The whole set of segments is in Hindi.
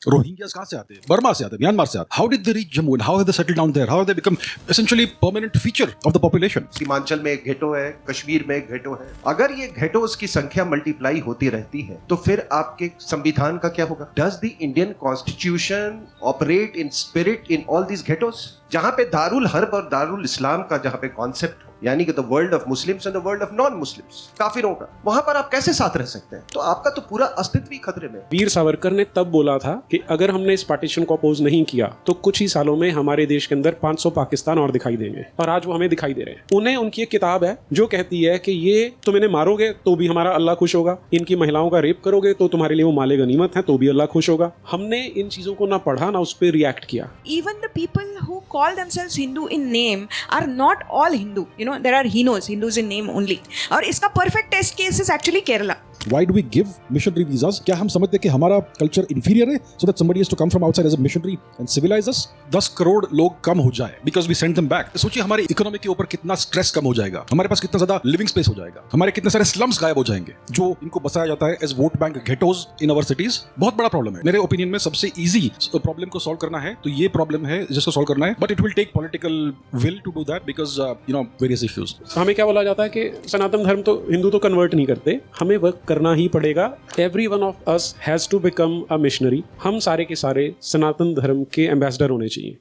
Rohingyas कहाँ से आते हैं? बर्मा से आते हैं, म्यांमार से आते हैं. How did they reach Jammu and how have they settled down there? How have they become essentially permanent feature of the population? Seemanchal में एक घेटो है, कश्मीर में एक घेटो है. अगर ये घेटोस की संख्या मल्टीप्लाई होती रहती है तो फिर आपके संविधान का क्या होगा? Does the Indian Constitution operate in spirit in all these ghettos? जहाँ पे दारुल हर्ब और दारुल इस्लाम का जहाँ पे कॉन्सेप्ट हो, यानी कि the world of Muslims and the world of non Muslims, काफिरों का, वहां पर आप कैसे साथ रह सकते हैं? तो आपका तो पूरा अस्तित्व ही खतरे में. वीर सावरकर ने तब बोला था कि अगर हमने इस पार्टीशन को अपोज नहीं किया तो कुछ ही सालों में हमारे देश के अंदर 500 पाकिस्तान और दिखाई देंगे, और आज वो हमें दिखाई दे रहे हैं. उन्हें उनकी एक किताब है जो कहती है कि ये तुम इन्हें मारोगे तो भी हमारा अल्लाह खुश होगा, इनकी महिलाओं का रेप करोगे तो तुम्हारे लिए वो माले गनीमत है तो भी अल्लाह खुश होगा. हमने इन चीजों को ना पढ़ा ना उस पर रिएक्ट किया. Even the people who call themselves Hindu in name are not all Hindu. You know, there are Hindus in name only. और इसका perfect test case is actually Kerala. Why do we give missionary visas? क्या हम समझते हैं कि हमारा कल्चर inferior है so that somebody has to come from outside as a missionary and civilize us? 10 crore लोग कम हो जाए because we send them back. सोचिए हमारे इकोनॉमी के ऊपर कितना स्ट्रेस कम हो जाएगा, हमारे पास कितना ज्यादा लिविंग स्पेस हो जाएगा, हमारे कितने सारे स्लम्स गायब हो जाएंगे जो इनको बसाया जाता है एज वोट बैंक घेटोज इन अवर सिटीज. बहुत बड़ा प्रॉब्लम है. मेरे ओपिनियन में सबसे इजी प्रॉब्लम को सॉल्व करना है तो ये प्रॉब्लम है जिसको सॉल्व करना है, but it will take political will to do that because various issues. हमें क्या बोला जाता है कि सनातन धर्म तो हिंदू तो कन्वर्ट नहीं करते, हमें वर्क करना ही पड़ेगा. Every one of us has to become a missionary. हम सारे के सारे सनातन धर्म के एम्बेसडर होने चाहिए.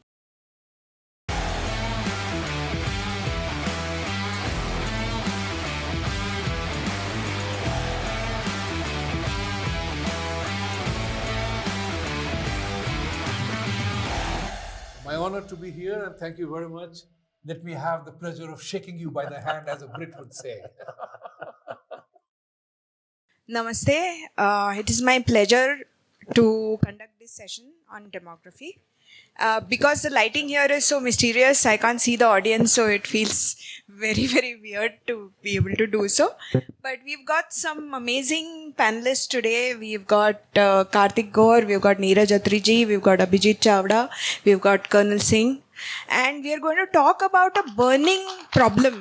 My honor to be here, and thank you very much. Let me have the pleasure of shaking you by the hand, as a Brit would say. Namaste. It is my pleasure to conduct this session on demography. Because the lighting here is so mysterious, I can't see the audience, so it feels very, very weird to be able to do so. But we've got some amazing panelists today. We've got Karthik Gaur, we've got Neeraj Atriji, we've got Abhijit Chavda, we've got Colonel Singh, and we are going to talk about a burning problem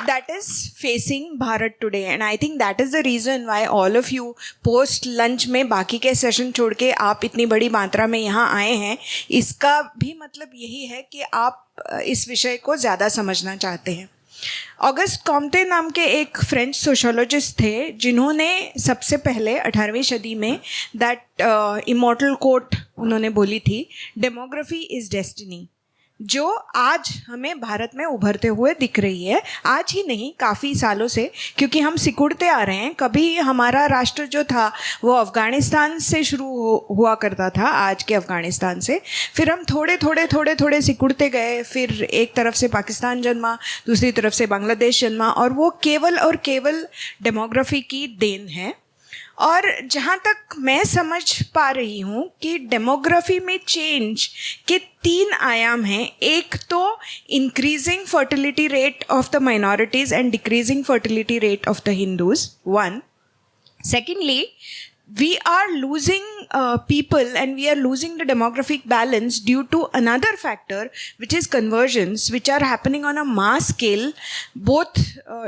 that is facing Bharat today. And I think that is the reason why all of you post lunch में बाकी के सेशन छोड़ के आप इतनी बड़ी मात्रा में यहाँ आए हैं. इसका भी मतलब यही है कि आप इस विषय को ज़्यादा समझना चाहते हैं. ऑगस्ट कॉम्टे नाम के एक फ्रेंच सोशोलॉजिस्ट थे जिन्होंने सबसे पहले 18वीं सदी में दैट इमॉर्टल कोट उन्होंने बोली थी, डेमोग्राफी इज़ डेस्टिनी, जो आज हमें भारत में उभरते हुए दिख रही है. आज ही नहीं, काफ़ी सालों से, क्योंकि हम सिकुड़ते आ रहे हैं. कभी हमारा राष्ट्र जो था वो अफ़गानिस्तान से शुरू हुआ करता था, आज के अफ़गानिस्तान से. फिर हम थोड़े सिकुड़ते गए. फिर एक तरफ से पाकिस्तान जन्मा, दूसरी तरफ से बांग्लादेश जन्मा, और वो केवल और केवल डेमोग्राफी की देन है. और जहाँ तक मैं समझ पा रही हूँ कि डेमोग्राफी में चेंज के 3 आयाम हैं. एक तो increasing fertility rate of the minorities and decreasing fertility rate of the Hindus, 1. Secondly, we are losing people, and we are losing the demographic balance due to another factor, which is conversions, which are happening on a mass scale, both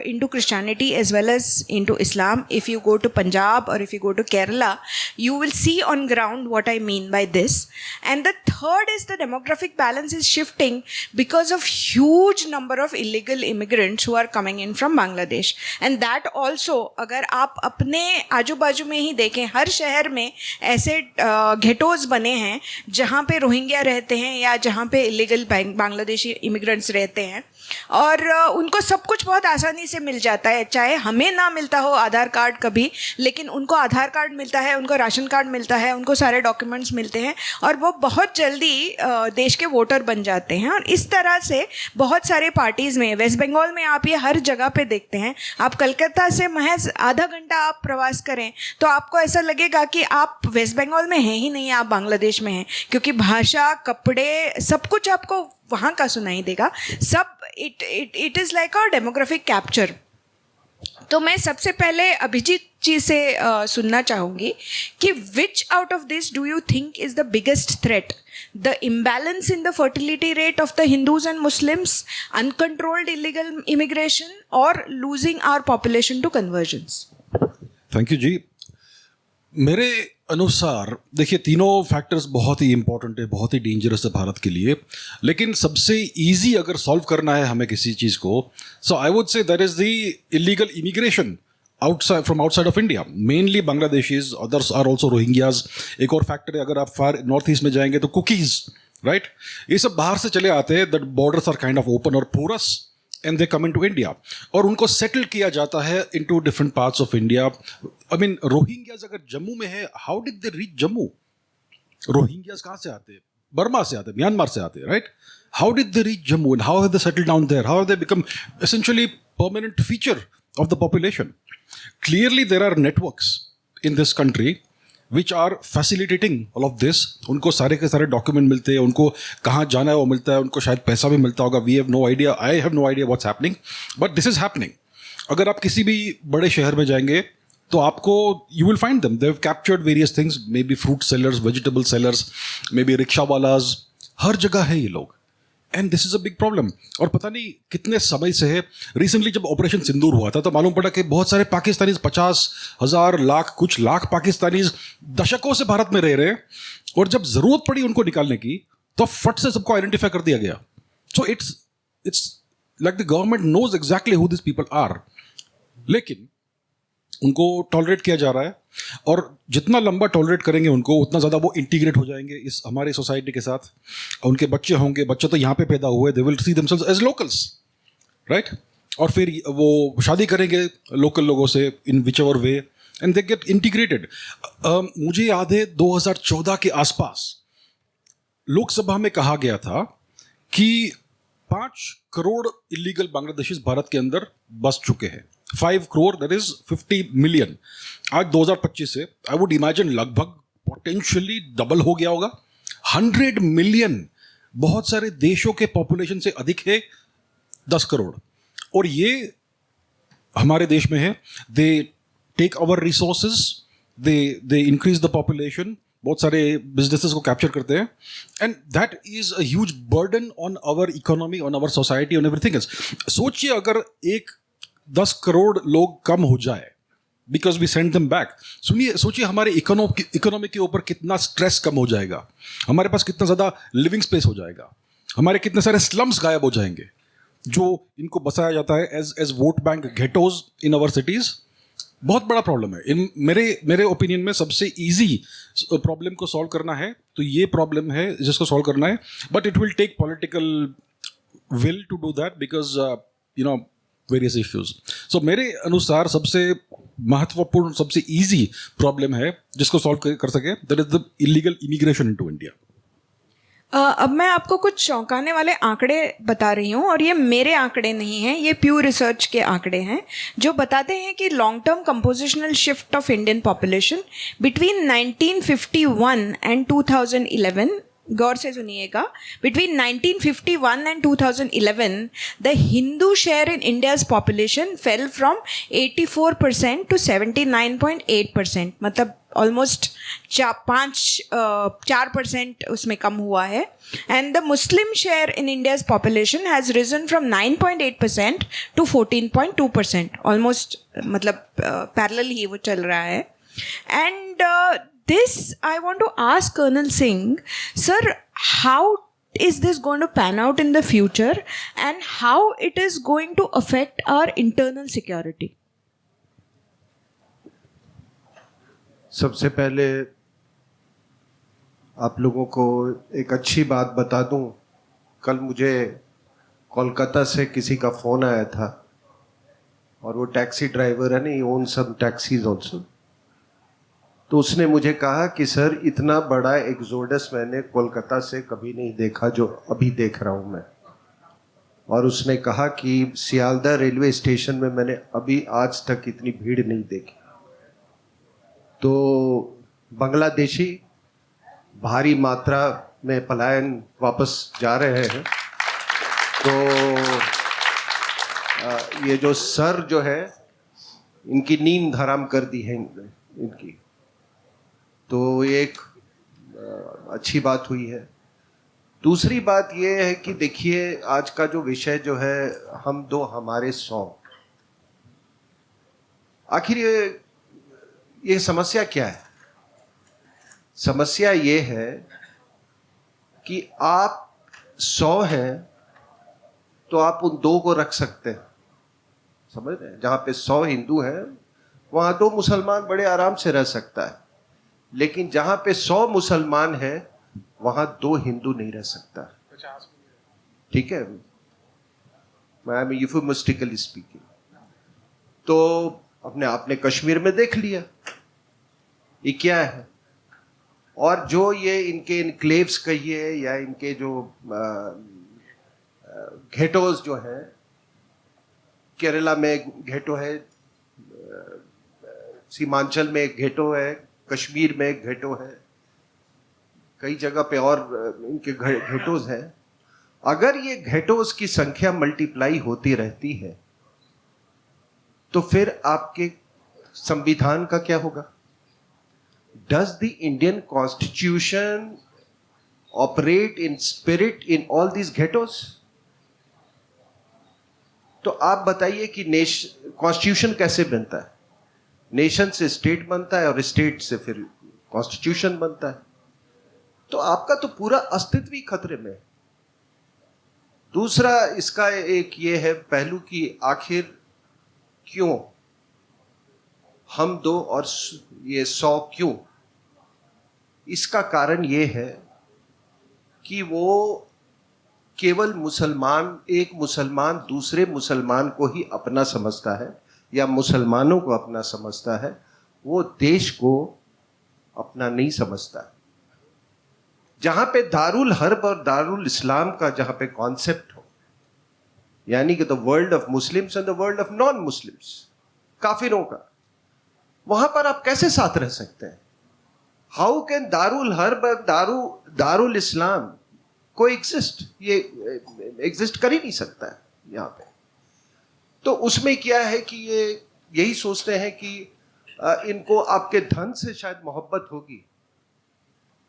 into Christianity as well as into Islam. If you go to Punjab or if you go to Kerala, you will see on ground what I mean by this. And the third is the demographic balance is shifting because of huge number of illegal immigrants who are coming in from Bangladesh. And that also, अगर आप अपने आजू बाजू में ही देखें, हर शहर में ऐसे घेटोज बने हैं जहाँ पे रोहिंग्या रहते हैं या जहाँ पे इलीगल बांग्लादेशी इमिग्रेंट्स रहते हैं, और उनको सब कुछ बहुत आसानी से मिल जाता है. चाहे हमें ना मिलता हो आधार कार्ड कभी, लेकिन उनको आधार कार्ड मिलता है, उनको राशन कार्ड मिलता है, उनको सारे डॉक्यूमेंट्स मिलते हैं, और वो बहुत जल्दी देश के वोटर बन जाते हैं. और इस तरह से बहुत सारे पार्टीज़ में, वेस्ट बंगाल में आप ये हर जगह पे देखते हैं. आप कलकत्ता से महज आधा घंटा आप प्रवास करें तो आपको ऐसा लगेगा कि आप वेस्ट बंगाल में हैं ही नहीं, आप बांग्लादेश में हैं, क्योंकि भाषा, कपड़े, सब कुछ आपको वहाँ का सुनाई देगा. सब it is like a demographic capture. तो मैं सबसे पहले अभिजीत जी से सुनना चाहूँगी कि which out of this do you think is the biggest threat? The imbalance in the fertility rate of the Hindus and Muslims, uncontrolled illegal immigration, और losing our population to conversions? Thank you ji. मेरे अनुसार देखिए तीनों फैक्टर्स बहुत ही इंपॉर्टेंट है, बहुत ही डेंजरस है भारत के लिए, लेकिन सबसे इजी अगर सॉल्व करना है हमें किसी चीज़ को, so I would say that is the illegal immigration outside from outside of India, mainly Bangladeshis, others are also Rohingyas. एक और फैक्टर है, अगर आप फार नॉर्थ ईस्ट में जाएंगे तो कुकीज, राइट, ये सब बाहर से चले आते हैं, that borders are kind of open और porous and they come into India, और उनको सेटल किया जाता है into different parts of India. I mean Rohingyas अगर जम्मू में है, how did they reach Jammu? Rohingyas कहाँ से आते हैं? बर्मा से आते हैं, म्यांमार से आते हैं, right? How did they reach Jammu and how have they settled down there? How have they become essentially permanent feature of the population? Clearly there are networks in this country which are facilitating all of this. उनको सारे के सारे डॉक्यूमेंट मिलते हैं, उनको कहाँ जाना है वो मिलता है, उनको शायद पैसा भी मिलता होगा. We have no idea, I have no idea what's happening, but this is happening. अगर आप किसी भी बड़े शहर में जाएंगे तो आपको you will find them, they have captured various things, may be fruit sellers, vegetable sellers, may be rickshaw wallahs, हर जगह है ये लोग. And this is a big problem. और पता नहीं कितने समय से है. रिसेंटली जब ऑपरेशन सिंदूर हुआ था तो मालूम पड़ा कि बहुत सारे पाकिस्तानीज, 50,000 लाख, कुछ लाख पाकिस्तानीज दशकों से भारत में रह रहे हैं, और जब जरूरत पड़ी उनको निकालने की तो फट से सबको आइडेंटिफाई कर दिया गया. So it's like the government knows exactly who this people are, लेकिन उनको टॉलरेट किया जा रहा है, और जितना लंबा टॉलरेट करेंगे उनको, उतना ज़्यादा वो इंटीग्रेट हो जाएंगे इस हमारे सोसाइटी के साथ. उनके बच्चे होंगे, बच्चे तो यहाँ पे पैदा हुए, they will see themselves as locals, right? और फिर वो शादी करेंगे लोकल लोगों से in which ever way, and they get integrated. मुझे याद है 2014 के आसपास लोकसभा में कहा गया था कि 5 करोड़ इलीगल बांग्लादेशीज भारत के अंदर बस चुके हैं. 5 करोड़, दैट इज 50 मिलियन. आज 2025 से आई वुड इमेजिन लगभग पोटेंशियली डबल हो गया होगा. 100 मिलियन बहुत सारे देशों के पॉपुलेशन से अधिक है 10 करोड़, और ये हमारे देश में है. They take our resources, they increase the population, बहुत सारे बिजनेसेस को कैप्चर करते हैं, and that is a huge burden on our economy, on our society, on everything else. सोचिए अगर 10 करोड़ लोग कम हो जाए because we send them back. सोचिए हमारे इकोनॉमी के ऊपर कितना स्ट्रेस कम हो जाएगा, हमारे पास कितना ज़्यादा लिविंग स्पेस हो जाएगा, हमारे कितने सारे स्लम्स गायब हो जाएंगे जो इनको बसाया जाता है as vote bank ghettos in our cities. बहुत बड़ा प्रॉब्लम है. इन मेरे ओपिनियन में सबसे इजी प्रॉब्लम को सॉल्व करना है तो ये प्रॉब्लम है जिसको सॉल्व करना है, but it will take political will to do that because you know various issues. So मेरे अनुसार सबसे महत्वपूर्ण, सबसे इजी प्रॉब्लम है जिसको सॉल्व कर सके, that is the illegal immigration into India. अब मैं आपको कुछ चौंकाने वाले आंकड़े बता रही हूँ, और ये मेरे आंकड़े नहीं हैं, ये प्यूर रिसर्च के आंकड़े हैं जो बताते हैं कि long term compositional shift of Indian population between 1951 and 2011, गौर से सुनिएगा, between 1951 and 2011 the Hindu share in India's population fell from 84% to 79.8%, मतलब ऑलमोस्ट 4% उसमें कम हुआ है. And the Muslim share in India's population has risen from 9.8% to 14.2%, almost मतलब पैरेलल ही वो चल रहा है. And this I want to ask Colonel Singh, sir, how is this going to pan out in the future and how it is going to affect our internal security? सबसे पहले आप लोगों को एक अच्छी बात बता दूं. कल मुझे कोलकाता से किसी का फ़ोन आया था, और वो टैक्सी ड्राइवर है ना, ही ओन सम टैक्सीज ऑल्सो. तो उसने मुझे कहा कि सर इतना बड़ा एग्जोडस मैंने कोलकाता से कभी नहीं देखा जो अभी देख रहा हूँ मैं. और उसने कहा कि सियालदह रेलवे स्टेशन में मैंने अभी आज तक इतनी भीड़ नहीं देखी. तो बांग्लादेशी भारी मात्रा में पलायन वापस जा रहे हैं. तो ये जो सर जो है इनकी नींद हराम कर दी है इनकी, तो ये एक अच्छी बात हुई है. दूसरी बात ये है कि देखिए आज का जो विषय जो है, हम दो हमारे 100, आखिर ये समस्या क्या है? समस्या ये है कि आप 100 हैं तो आप उन 2 को रख सकते हैं, समझ रहे हैं? जहां पे 100 हिंदू हैं वहां 2 मुसलमान बड़े आराम से रह सकता है, लेकिन जहां पे 100 मुसलमान हैं वहां 2 हिंदू नहीं रह सकता। ठीक है, आई एम यूफेमिस्टिकली स्पीकिंग। तो अपने आपने कश्मीर में देख लिया ये क्या है, और जो ये इनके इनक्लेव्स कहिए या इनके जो घेटोज जो हैं, केरला में घेटो है, सीमांचल में एक घेटो है, कश्मीर में एक घेटो है, कई जगह पे और इनके घेटोज हैं। अगर ये घेटोज की संख्या मल्टीप्लाई होती रहती है तो फिर आपके संविधान का क्या होगा? Does the Indian constitution operate in spirit in all this ghettos? तो आप बताइए कि कॉन्स्टिट्यूशन कैसे बनता है? नेशन से स्टेट बनता है और स्टेट से फिर कॉन्स्टिट्यूशन बनता है। तो आपका तो पूरा अस्तित्व ही खतरे में है। दूसरा इसका एक ये है पहलू कि आखिर क्यों हम 2 और ये 100 क्यों? इसका कारण ये है कि वो केवल मुसलमान, एक मुसलमान दूसरे मुसलमान को ही अपना समझता है या मुसलमानों को अपना समझता है, वो देश को अपना नहीं समझता है। जहां पे दारुल हर्ब और दारुल इस्लाम का जहां पे कॉन्सेप्ट हो, यानी कि the world of Muslims and the world of non Muslims, काफिरों का, वहां पर आप कैसे साथ रह सकते हैं? हाउ कैन दारुल हर्ब और दारुल इस्लाम को एग्जिस्ट? ये एग्जिस्ट कर ही नहीं सकता है यहां पे। तो उसमें क्या है कि ये यही सोचते हैं कि इनको आपके धन से शायद मोहब्बत होगी,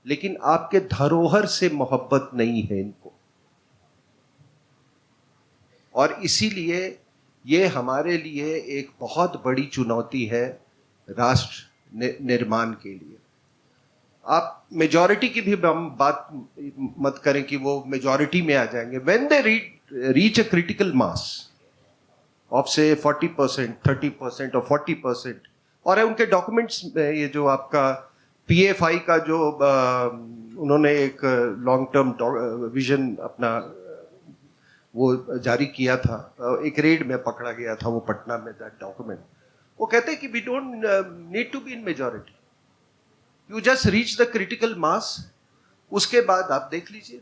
लेकिन आपके धरोहर से मोहब्बत नहीं है इनको। और इसीलिए ये हमारे लिए एक बहुत बड़ी चुनौती है राष्ट्र निर्माण के लिए। आप मेजॉरिटी की भी बात मत करें कि वो मेजॉरिटी में आ जाएंगे। When they reach a critical mass of से 40%, 30% और 40%, और है उनके डॉक्यूमेंट्स में ये जो आपका PFI का जो उन्होंने एक लॉन्ग टर्म विजन अपना वो जारी किया था, एक रेड में पकड़ा गया था वो पटना में, दैट डॉक्यूमेंट। वो कहते हैं कि we don't need to be in majority, you just reach the critical mass, उसके बाद आप देख लीजिए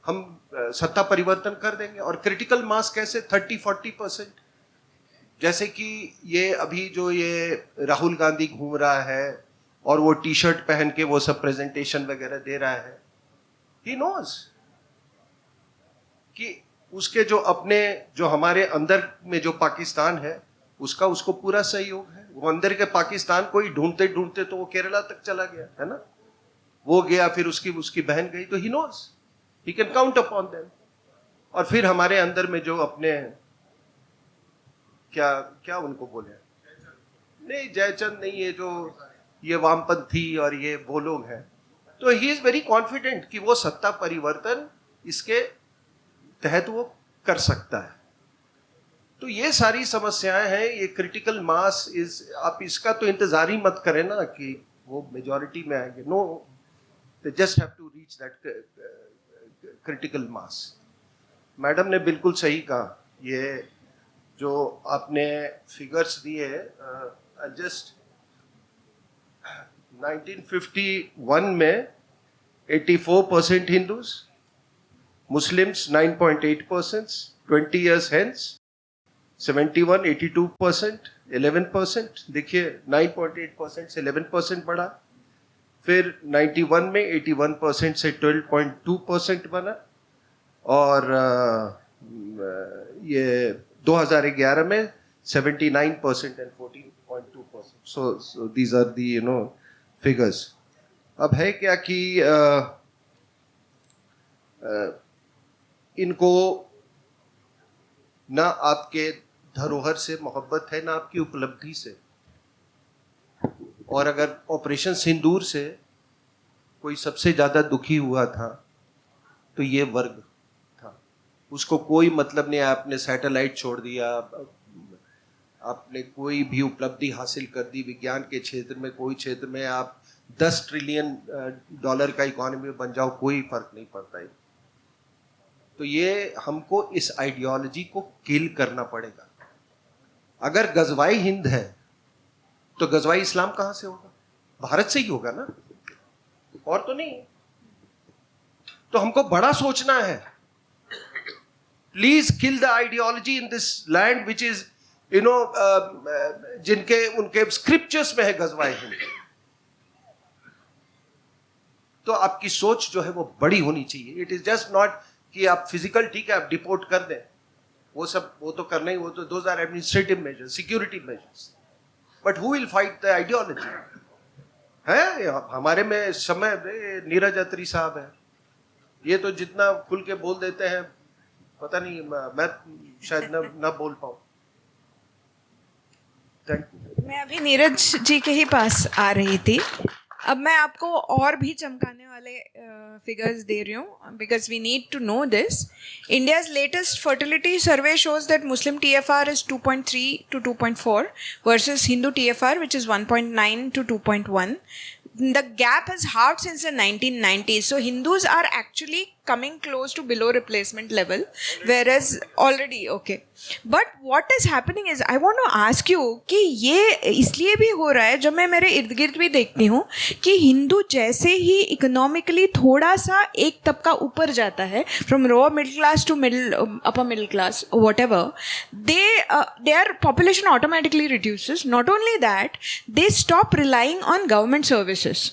हम सत्ता परिवर्तन कर देंगे। और क्रिटिकल मास कैसे? 30-40%। जैसे कि ये अभी जो ये राहुल गांधी घूम रहा है और वो टी-शर्ट पहन के वो सब प्रेजेंटेशन वगैरह दे रहा है, ही नोज कि उसके जो अपने जो हमारे अंदर में जो पाकिस्तान है उसका उसको पूरा सहयोग है। वो अंदर के पाकिस्तान को ही ढूंढते ढूंढते तो वो केरला तक चला गया है ना, वो गया, फिर उसकी बहन गई, तो he knows he can count upon them. और फिर हमारे अंदर में जो अपने क्या उनको बोले, नहीं जयचंद नहीं, ये जो ये वामपंथी और ये वो लोग हैं, तो ही इज वेरी कॉन्फिडेंट कि वो सत्ता परिवर्तन इसके तहत वो कर सकता है। तो ये सारी समस्याएं हैं। ये क्रिटिकल मास आप इसका तो इंतजार ही मत करें ना कि वो मेजॉरिटी में आएंगे। No, they just have to reach that critical mass. Madam ने बिल्कुल सही कहा, ये जो आपने फिगर्स दिए, जस्ट 1951 में 84% हिंदूज, मुस्लिम्स 9.8%, 20 years hence 71, 82%, 11%। देखिए 9.8% से 11% बढ़ा, फिर 91 में 81% से 12.2% बना, और ये 2011 में 79% and 14.2%। So these are the figures. अब है क्या कि इनको ना आपके धरोहर से मोहब्बत है, ना आपकी उपलब्धि से। और अगर ऑपरेशन सिंदूर से कोई सबसे ज़्यादा दुखी हुआ था तो ये वर्ग था। उसको कोई मतलब नहीं, आपने सैटेलाइट छोड़ दिया, आपने कोई भी उपलब्धि हासिल कर दी विज्ञान के क्षेत्र में, कोई क्षेत्र में आप 10 ट्रिलियन डॉलर का इकोनॉमी बन जाओ, कोई फर्क नहीं पड़ता है। तो ये हमको इस आइडियोलॉजी को किल करना पड़ेगा। अगर गजवाई हिंद है तो गजवाई इस्लाम कहां से होगा? भारत से ही होगा ना, और तो नहीं। तो हमको बड़ा सोचना है। Please kill the ideology in this land which is जिनके उनके स्क्रिप्चर्स में है गजवाई हिंद। तो आपकी सोच जो है वो बड़ी होनी चाहिए। इट इज जस्ट नॉट कि आप फिजिकल, ठीक है, आप डिपोर्ट कर दें, वो तो करना ही, वो तो those are administrative measures, security measures, but who will fight the ideology? है हमारे में समय नीरज अत्री साहब है, ये तो जितना खुल के बोल देते हैं, पता नहीं, मैं शायद न बोल पाऊं। Thank you. मैं अभी नीरज जी के ही पास आ रही थी। अब मैं आपको और भी चमकाने वाले फिगर्स दे रही हूँ, because we need to know this. India's latest fertility survey shows that Muslim TFR is 2.3 to 2.4 versus Hindu TFR, which is 1.9 to 2.1. The gap has halved since the 1990s. So Hindus are actually coming close to below replacement level, whereas already okay. But what is happening is, I want to ask you कि ये इसलिए भी हो रहा है, जब मैं मेरे इर्द गिर्द भी देखती हूँ कि हिंदू जैसे ही इकोनॉमिकली थोड़ा सा एक तबका ऊपर जाता है, from lower middle class to upper middle class, whatever, their population automatically reduces. Not only that, they stop relying on government services.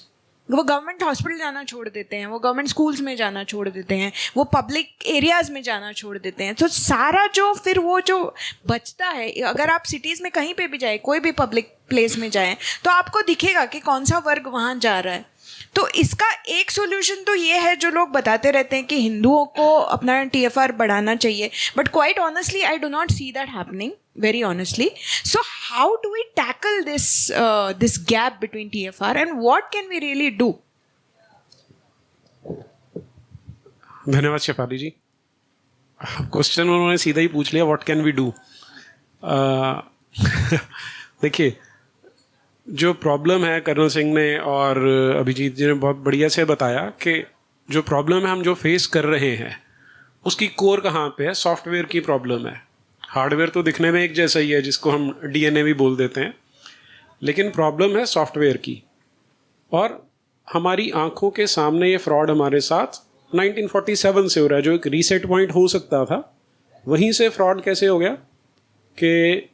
वो गवर्नमेंट हॉस्पिटल जाना छोड़ देते हैं, वो गवर्नमेंट स्कूल्स में जाना छोड़ देते हैं, वो पब्लिक एरियाज़ में जाना छोड़ देते हैं। तो सारा जो फिर वो जो बचता है, अगर आप सिटीज़ में कहीं पे भी जाए, कोई भी पब्लिक प्लेस में जाएं, तो आपको दिखेगा कि कौन सा वर्ग वहाँ जा रहा है। तो इसका एक सोल्यूशन तो ये है, जो लोग बताते रहते हैं कि हिंदुओं को अपना TFR बढ़ाना चाहिए, but quite honestly I do not see that happening, very honestly. So how do we tackle this gap between TFR, and what can we really do? धन्यवाद शेफाली जी। क्वेश्चन उन्होंने सीधा ही पूछ लिया, व्हाट कैन वी डू। देखिए, जो प्रॉब्लम है, कर्नल सिंह ने और अभिजीत जी ने बहुत बढ़िया से बताया कि जो प्रॉब्लम है हम जो फेस कर रहे हैं उसकी कोर कहाँ पे है। सॉफ्टवेयर की प्रॉब्लम है। हार्डवेयर तो दिखने में एक जैसा ही है, जिसको हम DNA भी बोल देते हैं, लेकिन प्रॉब्लम है सॉफ्टवेयर की। और हमारी आंखों के सामने ये फ्रॉड हमारे साथ 1947 से हो रहा है। जो एक रीसेट पॉइंट हो सकता था, वहीं से फ्रॉड कैसे हो गया कि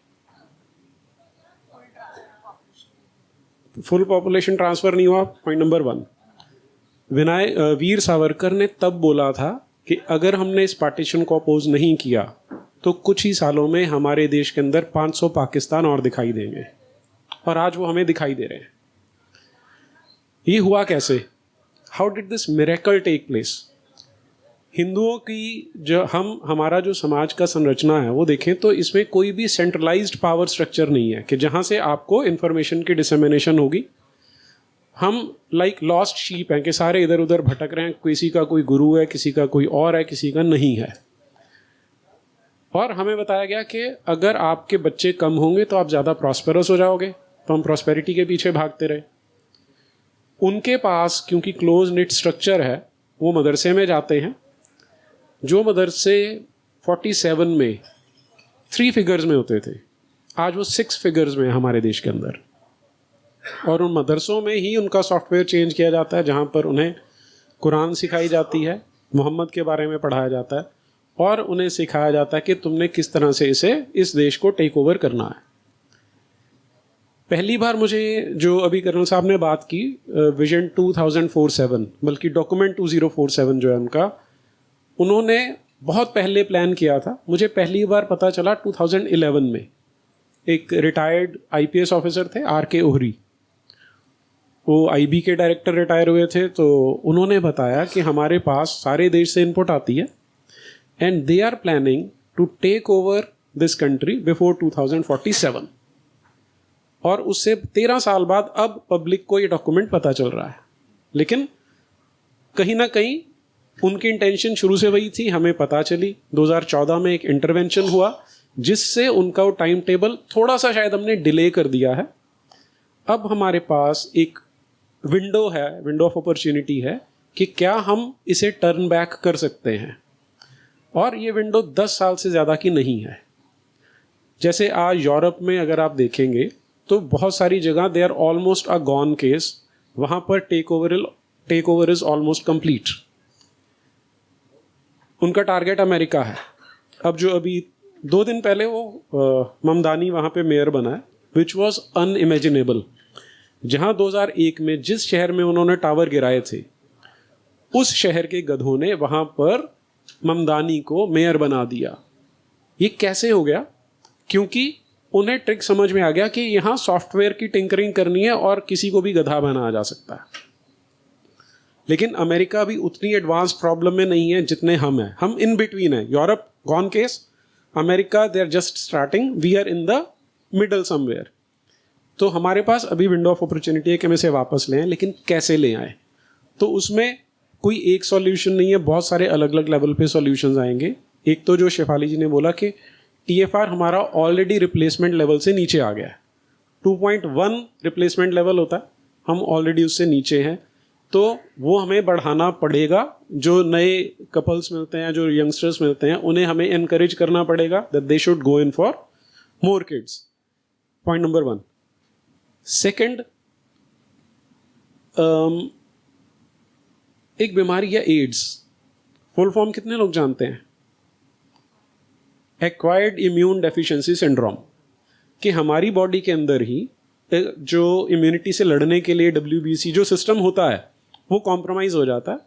फुल पॉपुलेशन ट्रांसफ़र नहीं हुआ। पॉइंट नंबर 1, वीर सावरकर ने तब बोला था कि अगर हमने इस पार्टीशन को अपोज नहीं किया तो कुछ ही सालों में हमारे देश के अंदर 500 पाकिस्तान और दिखाई देंगे, और आज वो हमें दिखाई दे रहे हैं। ये हुआ कैसे? How did this miracle take place? हिंदुओं की जो हमारा जो समाज का संरचना है वो देखें तो इसमें कोई भी सेंट्रलाइज्ड पावर स्ट्रक्चर नहीं है कि जहाँ से आपको इन्फॉर्मेशन की डिसेमिनेशन होगी। हम लाइक लॉस्ट शीप हैं कि सारे इधर उधर भटक रहे हैं, किसी का कोई गुरु है, किसी का कोई और है, किसी का नहीं है। और हमें बताया गया कि अगर आपके बच्चे कम होंगे तो आप ज़्यादा प्रॉस्पेरस हो जाओगे, तो हम प्रॉस्पेरिटी के पीछे भागते रहे। उनके पास क्योंकि क्लोज निट स्ट्रक्चर है, वो मदरसे में जाते हैं। जो मदरसे 47 में 3 फिगर्स में होते थे, आज वो 6 फिगर्स में हमारे देश के अंदर। और उन मदरसों में ही उनका सॉफ्टवेयर चेंज किया जाता है, जहाँ पर उन्हें कुरान सिखाई जाती है, मोहम्मद के बारे में पढ़ाया जाता है, और उन्हें सिखाया जाता है कि तुमने किस तरह से इस देश को टेक ओवर करना है। पहली बार मुझे जो अभी कर्नल साहब ने बात की विजन 2047, बल्कि डॉक्यूमेंट 2047 जो है उनका, उन्होंने बहुत पहले प्लान किया था। मुझे पहली बार पता चला 2011 में। एक रिटायर्ड IPS ऑफिसर थे, RK ओहरी, वो IB के डायरेक्टर रिटायर हुए थे। तो उन्होंने बताया कि हमारे पास सारे देश से इनपुट आती है, and they are planning to take over this country before 2047। और उससे 13 साल बाद अब पब्लिक को ये डॉक्यूमेंट पता चल रहा है। लेकिन कहीं ना कहीं उनकी इंटेंशन शुरू से वही थी, हमें पता चली। 2014 में एक इंटरवेंशन हुआ जिससे उनका वो टाइम टेबल थोड़ा सा शायद हमने डिले कर दिया है। अब हमारे पास एक विंडो है, विंडो ऑफ अपॉर्चुनिटी है कि क्या हम इसे टर्न बैक कर सकते हैं, और ये विंडो 10 साल से ज़्यादा की नहीं है। जैसे आज यूरोप में अगर आप देखेंगे तो बहुत सारी जगह they are almost a gone case, वहाँ पर take over is almost complete. उनका टारगेट अमेरिका है। अब जो अभी 2 दिन पहले वो ममदानी वहाँ पे मेयर बना है, विच वॉज अनइमेजिनेबल। जहाँ 2001 में जिस शहर में उन्होंने टावर गिराए थे, उस शहर के गधों ने वहाँ पर ममदानी को मेयर बना दिया। ये कैसे हो गया? क्योंकि उन्हें ट्रिक समझ में आ गया कि यहाँ सॉफ्टवेयर की टिंकरिंग करनी है और किसी को भी गधा बनाया जा सकता है। लेकिन अमेरिका भी उतनी एडवांस प्रॉब्लम में नहीं है जितने हम हैं। हम इन बिटवीन है। Europe gone case, America they are just starting, we are in the middle somewhere. तो हमारे पास अभी विंडो ऑफ अपॉर्चुनिटी है कि हम इसे वापस लें, लेकिन कैसे ले आए? तो उसमें कोई एक सॉल्यूशन नहीं है, बहुत सारे अलग अलग लेवल पे सॉल्यूशंस आएंगे। एक तो जो शेफाली जी ने बोला कि TFR हमारा ऑलरेडी रिप्लेसमेंट लेवल से नीचे आ गया है। 2.1 रिप्लेसमेंट लेवल होता है, हम ऑलरेडी उससे नीचे हैं, तो वो हमें बढ़ाना पड़ेगा। जो नए कपल्स मिलते हैं, जो यंगस्टर्स मिलते हैं, उन्हें हमें एनकरेज करना पड़ेगा that they should go in for more kids. Point number 1। Second, एक बीमारी है एड्स। फुल फॉर्म कितने लोग जानते हैं? Acquired immune deficiency syndrome. कि हमारी बॉडी के अंदर ही जो इम्यूनिटी से लड़ने के लिए WBC जो सिस्टम होता है वो कॉम्प्रोमाइज हो जाता है।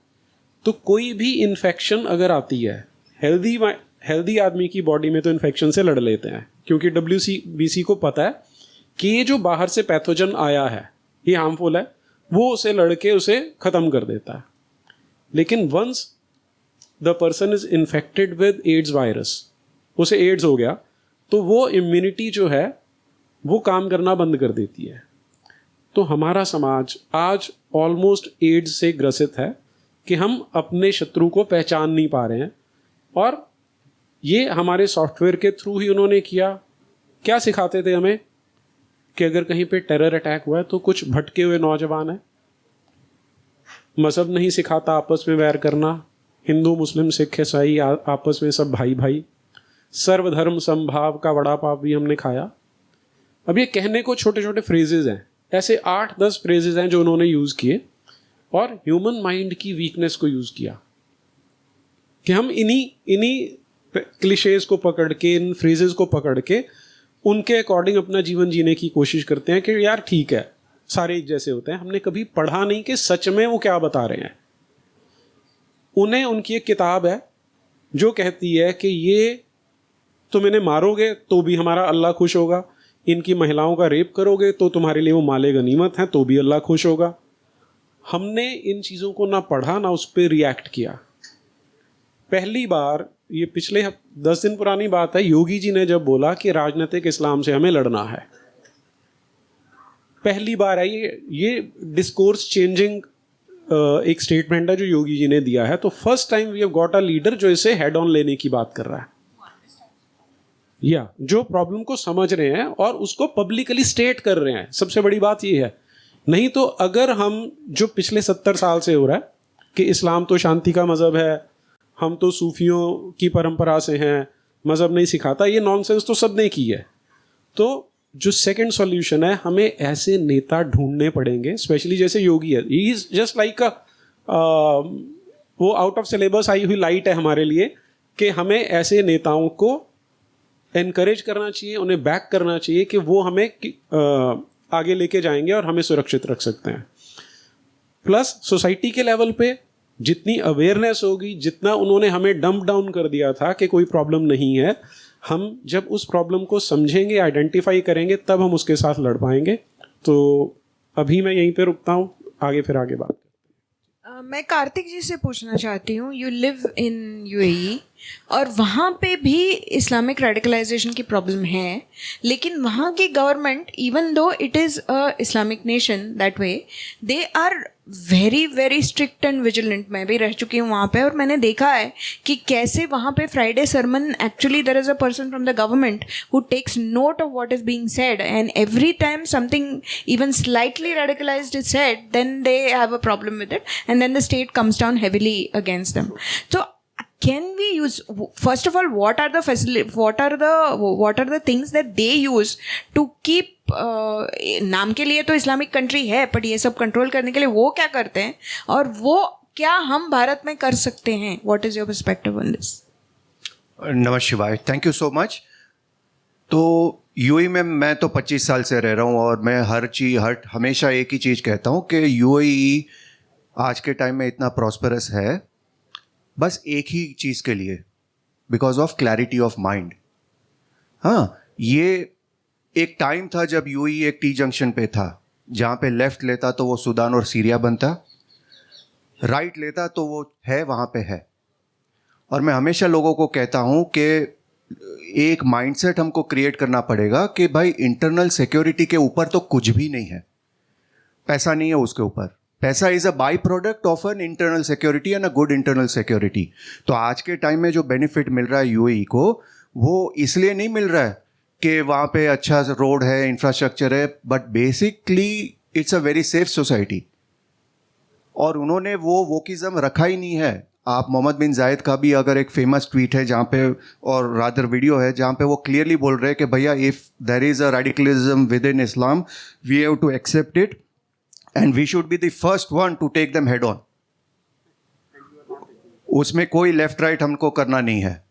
तो कोई भी इन्फेक्शन अगर आती है, हेल्दी आदमी की बॉडी में तो इन्फेक्शन से लड़ लेते हैं, क्योंकि WBC को पता है कि ये जो बाहर से पैथोजन आया है ये हार्मफुल है, वो उसे लड़के उसे ख़त्म कर देता है। लेकिन once the person is infected with AIDS virus, उसे एड्स हो गया, तो वो इम्यूनिटी जो है वो काम करना बंद कर देती है। तो हमारा समाज आज ऑलमोस्ट एड्स से ग्रसित है कि हम अपने शत्रु को पहचान नहीं पा रहे हैं, और ये हमारे सॉफ्टवेयर के थ्रू ही उन्होंने किया। क्या सिखाते थे हमें कि अगर कहीं पे टेरर अटैक हुआ है तो कुछ भटके हुए नौजवान हैं। मज़हब नहीं सिखाता आपस में वैर करना, हिंदू मुस्लिम सिख ईसाई आपस में सब भाई भाई। सर्वधर्म समभाव का वड़ा पाव भी हमने खाया। अब ये कहने को छोटे छोटे फ्रेजेज हैं, ऐसे 8-10 फ्रेजेज हैं जो उन्होंने यूज़ किए, और ह्यूमन माइंड की वीकनेस को यूज़ किया कि हम इन्हीं क्लिशेज को पकड़ के, इन फ्रेजेस को पकड़ के उनके अकॉर्डिंग अपना जीवन जीने की कोशिश करते हैं कि यार ठीक है, सारे एक जैसे होते हैं। हमने कभी पढ़ा नहीं कि सच में वो क्या बता रहे हैं। उन्हें उनकी एक किताब है जो कहती है कि ये तुम इन्हें मारोगे तो भी हमारा अल्लाह खुश होगा, इनकी महिलाओं का रेप करोगे तो तुम्हारे लिए वो माले गनीमत हैं तो भी अल्लाह खुश होगा। हमने इन चीज़ों को ना पढ़ा ना उस पर रिएक्ट किया। पहली बार, ये पिछले 10 दिन पुरानी बात है, योगी जी ने जब बोला कि राजनीतिक इस्लाम से हमें लड़ना है, पहली बार है ये डिस्कोर्स चेंजिंग एक स्टेटमेंट है जो योगी जी ने दिया है। तो first time we have got a leader जो इसे हेड ऑन लेने की बात कर रहा है, या जो प्रॉब्लम को समझ रहे हैं और उसको पब्लिकली स्टेट कर रहे हैं। सबसे बड़ी बात ये है। नहीं तो अगर हम जो पिछले 70 साल से हो रहा है कि इस्लाम तो शांति का मज़हब है, हम तो सूफियों की परंपरा से हैं, मज़हब नहीं सिखाता, ये नॉनसेंस तो सब ने की है। तो जो सेकंड सॉल्यूशन है, हमें ऐसे नेता ढूंढने पड़ेंगे, स्पेशली जैसे योगी है। ही इज जस्ट लाइक वो आउट ऑफ सिलेबस आई हुई लाइट है हमारे लिए कि हमें ऐसे नेताओं को एनकरेज करना चाहिए, उन्हें बैक करना चाहिए कि वो हमें आगे लेके जाएंगे और हमें सुरक्षित रख सकते हैं। प्लस सोसाइटी के लेवल पे जितनी अवेयरनेस होगी, जितना उन्होंने हमें डंप डाउन कर दिया था कि कोई प्रॉब्लम नहीं है, हम जब उस प्रॉब्लम को समझेंगे, आइडेंटिफाई करेंगे, तब हम उसके साथ लड़ पाएंगे। तो अभी मैं यहीं पे रुकता हूँ, फिर आगे बात। मैं कार्तिक जी से पूछना चाहती हूँ, यू लिव इन UAE और वहाँ पे भी इस्लामिक रेडिकलाइजेशन की प्रॉब्लम है, लेकिन वहाँ की government, even though it is a Islamic nation that way, they are very very strict and vigilant. मैं भी रह चुकी हूँ वहाँ पे और मैंने देखा है कि कैसे वहाँ पे Friday sermon, actually there is a person from the government who takes note of what is being said, and every time something even slightly radicalized is said, then they have a problem with it, and then the state comes down heavily against them. So can we use, first of all, what are the things that they use to keep नाम के लिए तो इस्लामिक कंट्री है, बट ये सब कंट्रोल करने के लिए वो क्या करते हैं, और वो क्या हम भारत में कर सकते हैं? What is your perspective on this? नमः शिवाय, थैंक यू सो मच. तो यूएई में मैं तो 25 साल से रह रहा हूँ और मैं हमेशा एक ही चीज़ कहता हूँ कि यूएई आज के टाइम में इतना प्रॉस्परस है बस एक ही चीज़ के लिए, because of clarity of mind. हाँ, ये एक टाइम था जब यूएई एक टी जंक्शन पे था, जहाँ पे लेफ्ट लेता तो वो सूडान और सीरिया बनता, राइट लेता तो वो है वहाँ पे है. और मैं हमेशा लोगों को कहता हूँ कि एक माइंडसेट हमको क्रिएट करना पड़ेगा कि भाई इंटरनल सिक्योरिटी के ऊपर तो कुछ भी नहीं है, पैसा नहीं है उसके ऊपर. पैसा is a by product of N internal security and a good internal security. तो आज के टाइम में जो बेनिफिट मिल रहा है यूएई को, वो इसलिए नहीं मिल रहा है कि वहाँ पे अच्छा रोड है, इंफ्रास्ट्रक्चर है, but basically it's a very safe society. और उन्होंने वो वोकिज्म रखा ही नहीं है. आप मोहम्मद बिन जायद का भी अगर एक फेमस ट्वीट है जहाँ पे, और रादर वीडियो है जहाँ पे वो क्लियरली बोल रहे हैं कि भैया if there is a radicalism within Islam we have to accept it and we should be the first one to take them head on. उसमें कोई लेफ्ट राइट हमको करना नहीं है.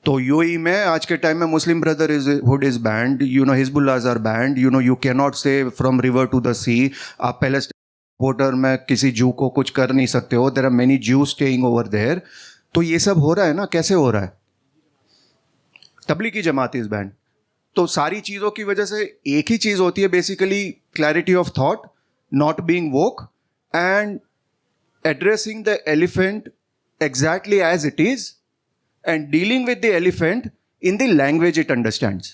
तो यूएई में आज के टाइम में Muslim Brotherhood is banned, you know, Hezbollahs are banned, you know, you cannot say from river to the sea. आप पैलेस्टाइन बॉर्डर में किसी जू को कुछ कर नहीं सकते हो. There are many Jews staying over there. तो ये सब हो रहा है ना, कैसे हो रहा है? Tablighi Jamaat is band. तो सारी चीज़ों की वजह से एक ही चीज़ होती है basically, clarity of thought, not being woke and addressing the elephant exactly as it is and dealing with the elephant in the language it understands.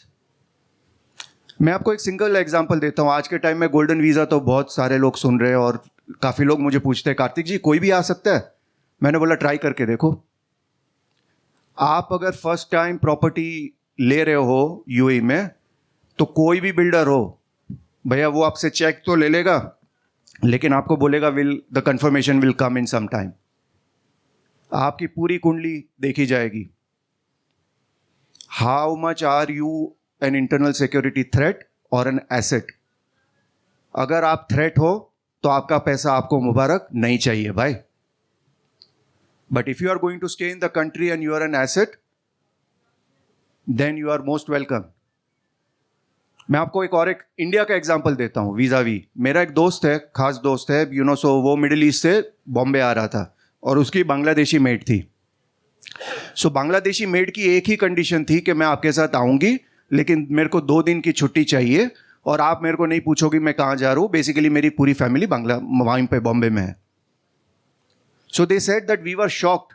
मैं आपको एक सिंगल एग्जांपल देता हूँ. आज के टाइम में गोल्डन वीज़ा तो बहुत सारे लोग सुन रहे हैं और काफ़ी लोग मुझे पूछते हैं, कार्तिक जी कोई भी आ सकता है? मैंने बोला ट्राई करके देखो. आप अगर फर्स्ट टाइम प्रॉपर्टी ले रहे हो यूएई में, तो कोई भी बिल्डर हो भैया, वो आपसे चेक तो ले लेगा, लेकिन आपको बोलेगा the confirmation will come in some time. आपकी पूरी कुंडली देखी जाएगी. How much are you an internal security threat और एन एसेट? अगर आप थ्रेट हो तो आपका पैसा आपको मुबारक नहीं चाहिए भाई. But if you are going to stay in the country and you are an asset, then you are most welcome. मैं आपको एक इंडिया का एग्जांपल देता हूँ वीज़ावी. मेरा एक दोस्त है, खास दोस्त है, यू नो, सो वो मिडिल ईस्ट से बॉम्बे आ रहा था और उसकी बांग्लादेशी मेड थी. सो बांग्लादेशी मेड की एक ही कंडीशन थी कि मैं आपके साथ आऊँगी, लेकिन मेरे को 2 दिन की छुट्टी चाहिए और आप मेरे को नहीं पूछोगे मैं कहाँ जा रहा हूँ. बेसिकली मेरी पूरी फैमिली वहीं पे बॉम्बे में है. So they said that we were shocked.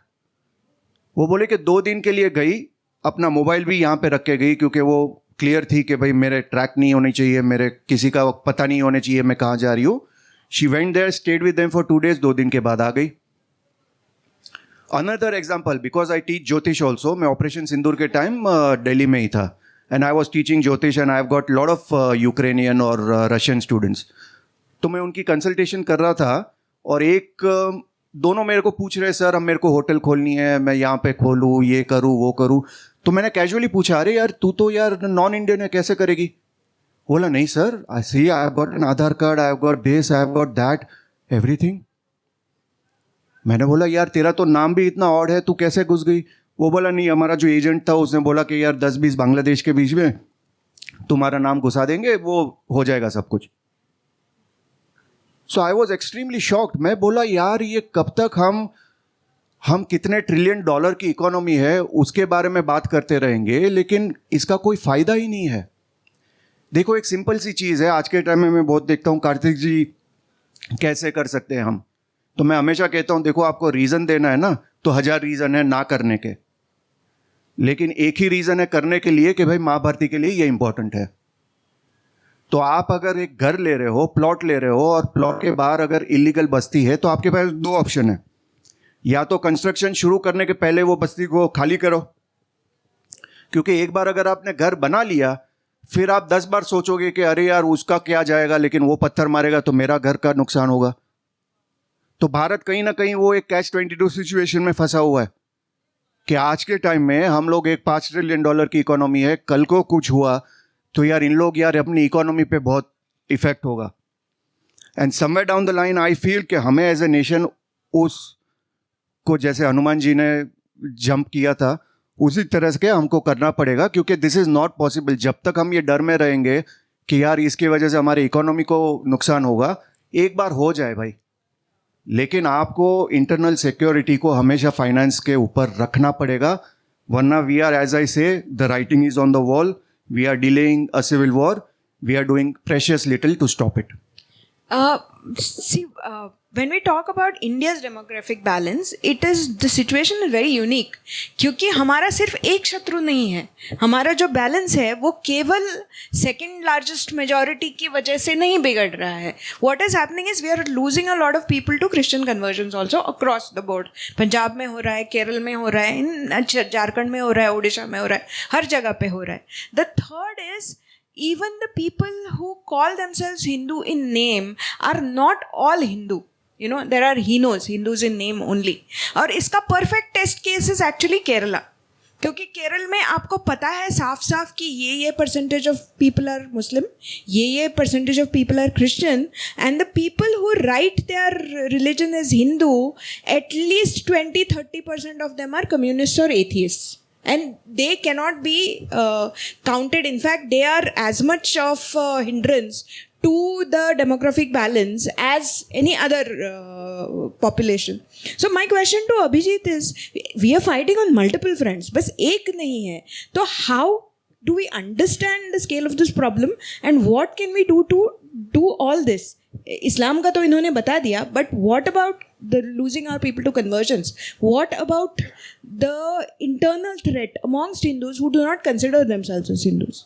वो बोले कि 2 दिन के लिए गई, अपना मोबाइल भी यहाँ पे रख के गई, क्योंकि वो क्लियर थी कि भाई मेरे ट्रैक नहीं होनी चाहिए, मेरे किसी का पता नहीं होना चाहिए मैं कहाँ जा रही हूँ. She went there, stayed with them for 2 days. 2 दिन के बाद आ गई. Another example, because I teach Jyotish also, मैं ऑपरेशन सिंदूर के टाइम दिल्ली में ही था, and I was teaching Jyotish and I've got lot of Ukrainian और Russian students. तो मैं उनकी कंसल्टेशन कर रहा था और दोनों मेरे को पूछ रहे, सर अब मेरे को होटल खोलनी है, मैं यहाँ पे खोलूँ, ये करूँ वो करूँ. तो मैंने कैजुअली पूछा, अरे यार तू तो यार नॉन इंडियन है, कैसे करेगी? बोला नहीं sir, I see I have got an Aadhaar card, I have got this, I have got that, everything. मैंने बोला यार तेरा तो नाम भी इतना ऑड है, तू कैसे घुस गई? वो बोला नहीं, हमारा जो एजेंट था उसने बोला कि यार 10-20 बांग्लादेश के बीच में तुम्हारा नाम घुसा देंगे, वो हो जाएगा सब कुछ. सो आई वॉज एक्सट्रीमली शॉक्ड. मैं बोला यार ये कब तक हम कितने ट्रिलियन डॉलर की इकोनॉमी है उसके बारे में बात करते रहेंगे, लेकिन इसका कोई फ़ायदा ही नहीं है. देखो एक सिंपल सी चीज़ है, आज के टाइम में मैं बहुत देखता हूँ, कार्तिक जी कैसे कर सकते हैं हम? तो मैं हमेशा कहता हूँ देखो आपको रीज़न देना है ना, तो 1000 रीज़न है ना करने के. लेकिन एक ही रीज़न है करने के लिए कि भाई माँ भारती के लिए ये इंपॉर्टेंट है। तो आप अगर एक घर ले रहे हो, प्लॉट ले रहे हो, और प्लॉट के बाहर अगर इलीगल बस्ती है, तो आपके पास दो ऑप्शन है। या तो कंस्ट्रक्शन शुरू करने के पहले वो बस्ती को खाली करो, क्योंकि एक बार अगर आपने घर बना लिया फिर आप 10 बार सोचोगे कि अरे यार उसका क्या जाएगा, लेकिन वो पत्थर मारेगा तो मेरा घर का नुकसान होगा। तो भारत कहीं ना कहीं वो एक कैच-22 सिचुएशन में फंसा हुआ है कि आज के टाइम में हम लोग एक $5 ट्रिलियन की इकोनॉमी है, कल को कुछ हुआ तो यार इन लोग यार अपनी इकोनॉमी पे बहुत इफेक्ट होगा। And somewhere down the line I feel कि हमें एज ए नेशन उस को जैसे हनुमान जी ने जंप किया था उसी तरह से हमको करना पड़ेगा, क्योंकि दिस इज़ नॉट पॉसिबल। जब तक हम ये डर में रहेंगे कि यार इसकी वजह से हमारी इकोनॉमी को नुकसान होगा, एक बार हो जाए भाई, लेकिन आपको इंटरनल सिक्योरिटी को हमेशा फाइनेंस के ऊपर रखना पड़ेगा, वरना we are, as I say, the writing is on the wall, we are delaying a civil war, we are doing precious little to stop it. When we talk about India's demographic balance, the situation is very unique. क्योंकि हमारा सिर्फ एक शत्रु नहीं है, हमारा जो बैलेंस है वो केवल सेकेंड लार्जेस्ट मेजॉरिटी की वजह से नहीं बिगड़ रहा है. What is happening is we are losing a lot of people to Christian conversions also across the board. Punjab में हो रहा है, केरल में हो रहा है, झारखंड में हो रहा है, उड़ीसा में हो रहा है, हर जगह पे हो रहा है. The third is, even the people who call themselves Hindu in name are not all Hindu. You know, there are Hindus in name only. और इसका perfect test case is actually Kerala. क्योंकि केरल में आपको पता है साफ साफ कि ये percentage of people are Muslim, ये percentage of people are Christian, and the people who write their religion as Hindu, at least 20-30% of them are communists or atheists. And they cannot be counted. In fact, they are as much of a hindrance to the demographic balance as any other population. So my question to Abhijit is, we are fighting on multiple fronts, बस एक नहीं है. तो how do we understand the scale of this problem and what can we do to do all this? इस्लाम का तो इन्होंने बता दिया, but what about the losing our people to conversions? What about the internal threat amongst Hindus who do not consider themselves as Hindus?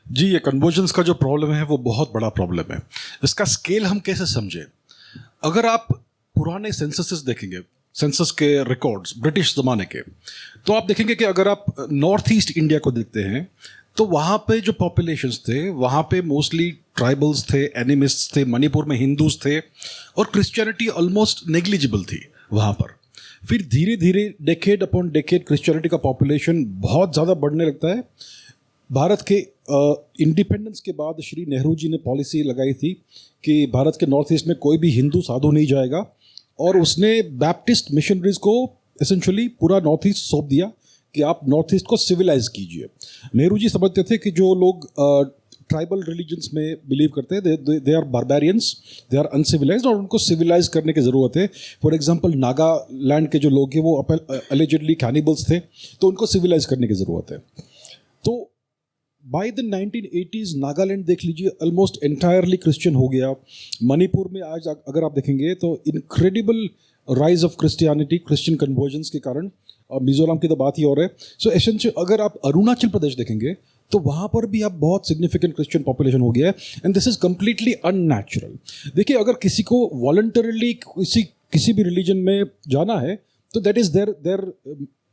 जी, ये कन्वर्जन्स का जो प्रॉब्लम है वो बहुत बड़ा प्रॉब्लम है. इसका स्केल हम कैसे समझें? अगर आप पुराने सेंससेस देखेंगे, सेंसस के रिकॉर्ड्स ब्रिटिश ज़माने के, तो आप देखेंगे कि अगर आप नॉर्थ ईस्ट इंडिया को देखते हैं तो वहाँ पे जो पॉपुलेशंस थे वहाँ पे मोस्टली ट्राइबल्स थे, एनिमिस्ट्स थे, मणिपुर में हिंदूज थे और क्रिश्चियनिटी ऑलमोस्ट नेग्लिजिबल थी वहाँ पर. फिर धीरे धीरे डेकेड अपॉन डेकेड क्रिश्चियनिटी का पॉपुलेशन बहुत ज़्यादा बढ़ने लगता है. भारत के इंडिपेंडेंस के बाद श्री नेहरू जी ने पॉलिसी लगाई थी कि भारत के नॉर्थ ईस्ट में कोई भी हिंदू साधु नहीं जाएगा, और उसने बैप्टिस्ट मिशनरीज को एसेंशली पूरा नॉर्थ ईस्ट सौंप दिया कि आप नॉर्थ ईस्ट को सिविलाइज कीजिए. नेहरू जी समझते थे कि जो लोग ट्राइबल रिलीजन्स में बिलीव करते हैं they are barbarians, they are uncivilised, और उनको सिविलाइज करने की ज़रूरत है. फॉर एग्जांपल नागालैंड के जो लोग हैं वो अलेजेडली कैनिबल्स थे, तो उनको सिविलाइज करने की ज़रूरत है. तो बाय द 1980s नागालैंड देख लीजिए, ऑलमोस्ट एंटायरली क्रिश्चियन हो गया. मणिपुर में आज अगर आप देखेंगे तो incredible rise of Christianity, Christian convergence के कारण. मिजोरम की तो बात ही और है. सो एसेंशियल अगर आप अरुणाचल प्रदेश देखेंगे तो वहाँ पर भी आप बहुत सिग्निफिकेंट क्रिश्चियन पॉपुलेशन हो गया है, and this is completely unnatural. देखिए, अगर किसी को वॉलंटरली किसी भी रिलीजन में जाना है तो that is their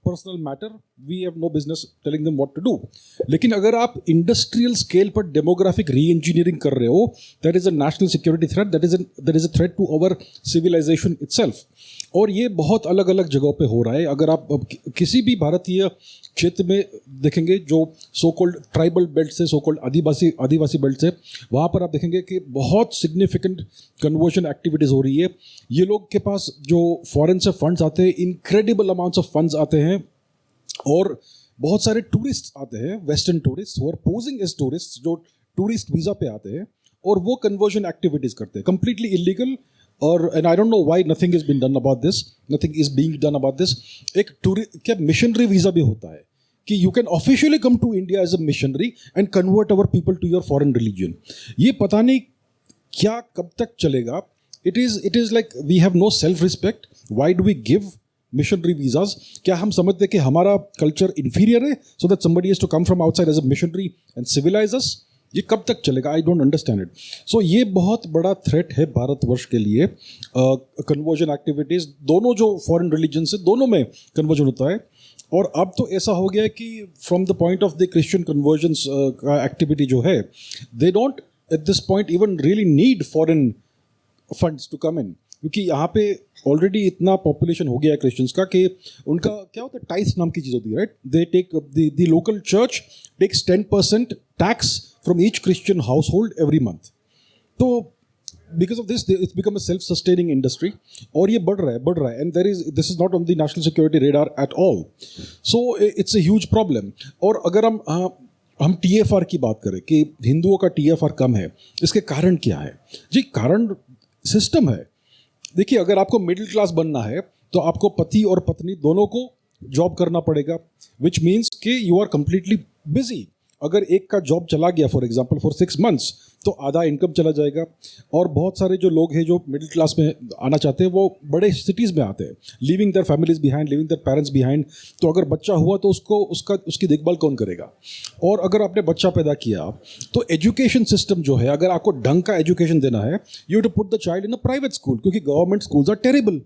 personal matter, we have no business telling them what to do. लेकिन अगर आप इंडस्ट्रियल स्केल पर डेमोग्राफिक री इंजीनियरिंग कर रहे हो, that is a national security threat, that is a threat to our civilisation itself. और ये बहुत अलग अलग जगहों पे हो रहा है. अगर आप किसी भी भारतीय क्षेत्र में देखेंगे जो सो कॉल्ड ट्राइबल बेल्ट से, सो कॉल्ड आदिवासी बेल्ट से, वहाँ पर आप देखेंगे कि बहुत सिग्निफिकेंट कन्वर्जन एक्टिविटीज़ हो रही है. ये लोग के पास जो फॉरेन से फंड्स आते हैं, इनक्रेडिबल अमाउंट्स ऑफ फंड्स आते हैं, और बहुत सारे टूरिस्ट आते हैं, western tourist who are posing as tourist, जो टूरिस्ट वीज़ा पे आते हैं और वो कन्वर्जन एक्टिविटीज़ करते हैं, कंप्लीटली इलीगल. और and I don't know why nothing is been done about this, nothing is being done about this. एक क्या मिशनरी वीज़ा भी होता है कि you can officially come to India as a missionary and convert our people to your foreign religion. ये पता नहीं क्या कब तक चलेगा. It is like we have no self respect. Why do we give missionary visas, क्या हम समझते हैं कि हमारा कल्चर इन्फीरियर है so that somebody has to come from outside as a missionary and civilise us? ये कब तक चलेगा? I don't understand it. So ये बहुत बड़ा थ्रेट है भारतवर्ष के लिए. कन्वर्जन एक्टिविटीज़, दोनों जो फॉरेन रिलीजन से, दोनों में कन्वर्जन होता है. और अब तो ऐसा हो गया है कि from the point of the Christian conversions का एक्टिविटी जो है, they don't at this point even really need foreign funds to come in, क्योंकि यहाँ पे ऑलरेडी इतना पॉपुलेशन हो गया है क्रिश्चियंस का कि उनका क्या होता है, टाइथ नाम की चीज़ होती है, right? They take the local church takes 10% tax from each Christian household every month. तो because of this it's become a self sustaining industry, और ये बढ़ रहा है and this is not on the national security radar at all. So it's a huge problem. और अगर हम TFR की बात करें कि हिंदुओं का TFR कम है, इसके कारण क्या है? जी, कारण सिस्टम है. देखिए, अगर आपको मिडिल क्लास बनना है तो आपको पति और पत्नी दोनों को जॉब करना पड़ेगा, विच मीन्स कि यू आर कंप्लीटली बिजी. अगर एक का जॉब चला गया फॉर एग्जांपल फॉर 6 months, तो आधा इनकम चला जाएगा. और बहुत सारे जो लोग हैं जो मिडिल क्लास में आना चाहते हैं वो बड़े सिटीज़ में आते हैं, living their families behind, living their parents behind. तो अगर बच्चा हुआ तो उसकी देखभाल कौन करेगा? और अगर आपने बच्चा पैदा किया तो एजुकेशन सिस्टम जो है, अगर आपको ढंग का एजुकेशन देना है, you to put the child in a private school, क्योंकि गवर्नमेंट स्कूल्स आर टेरेबल.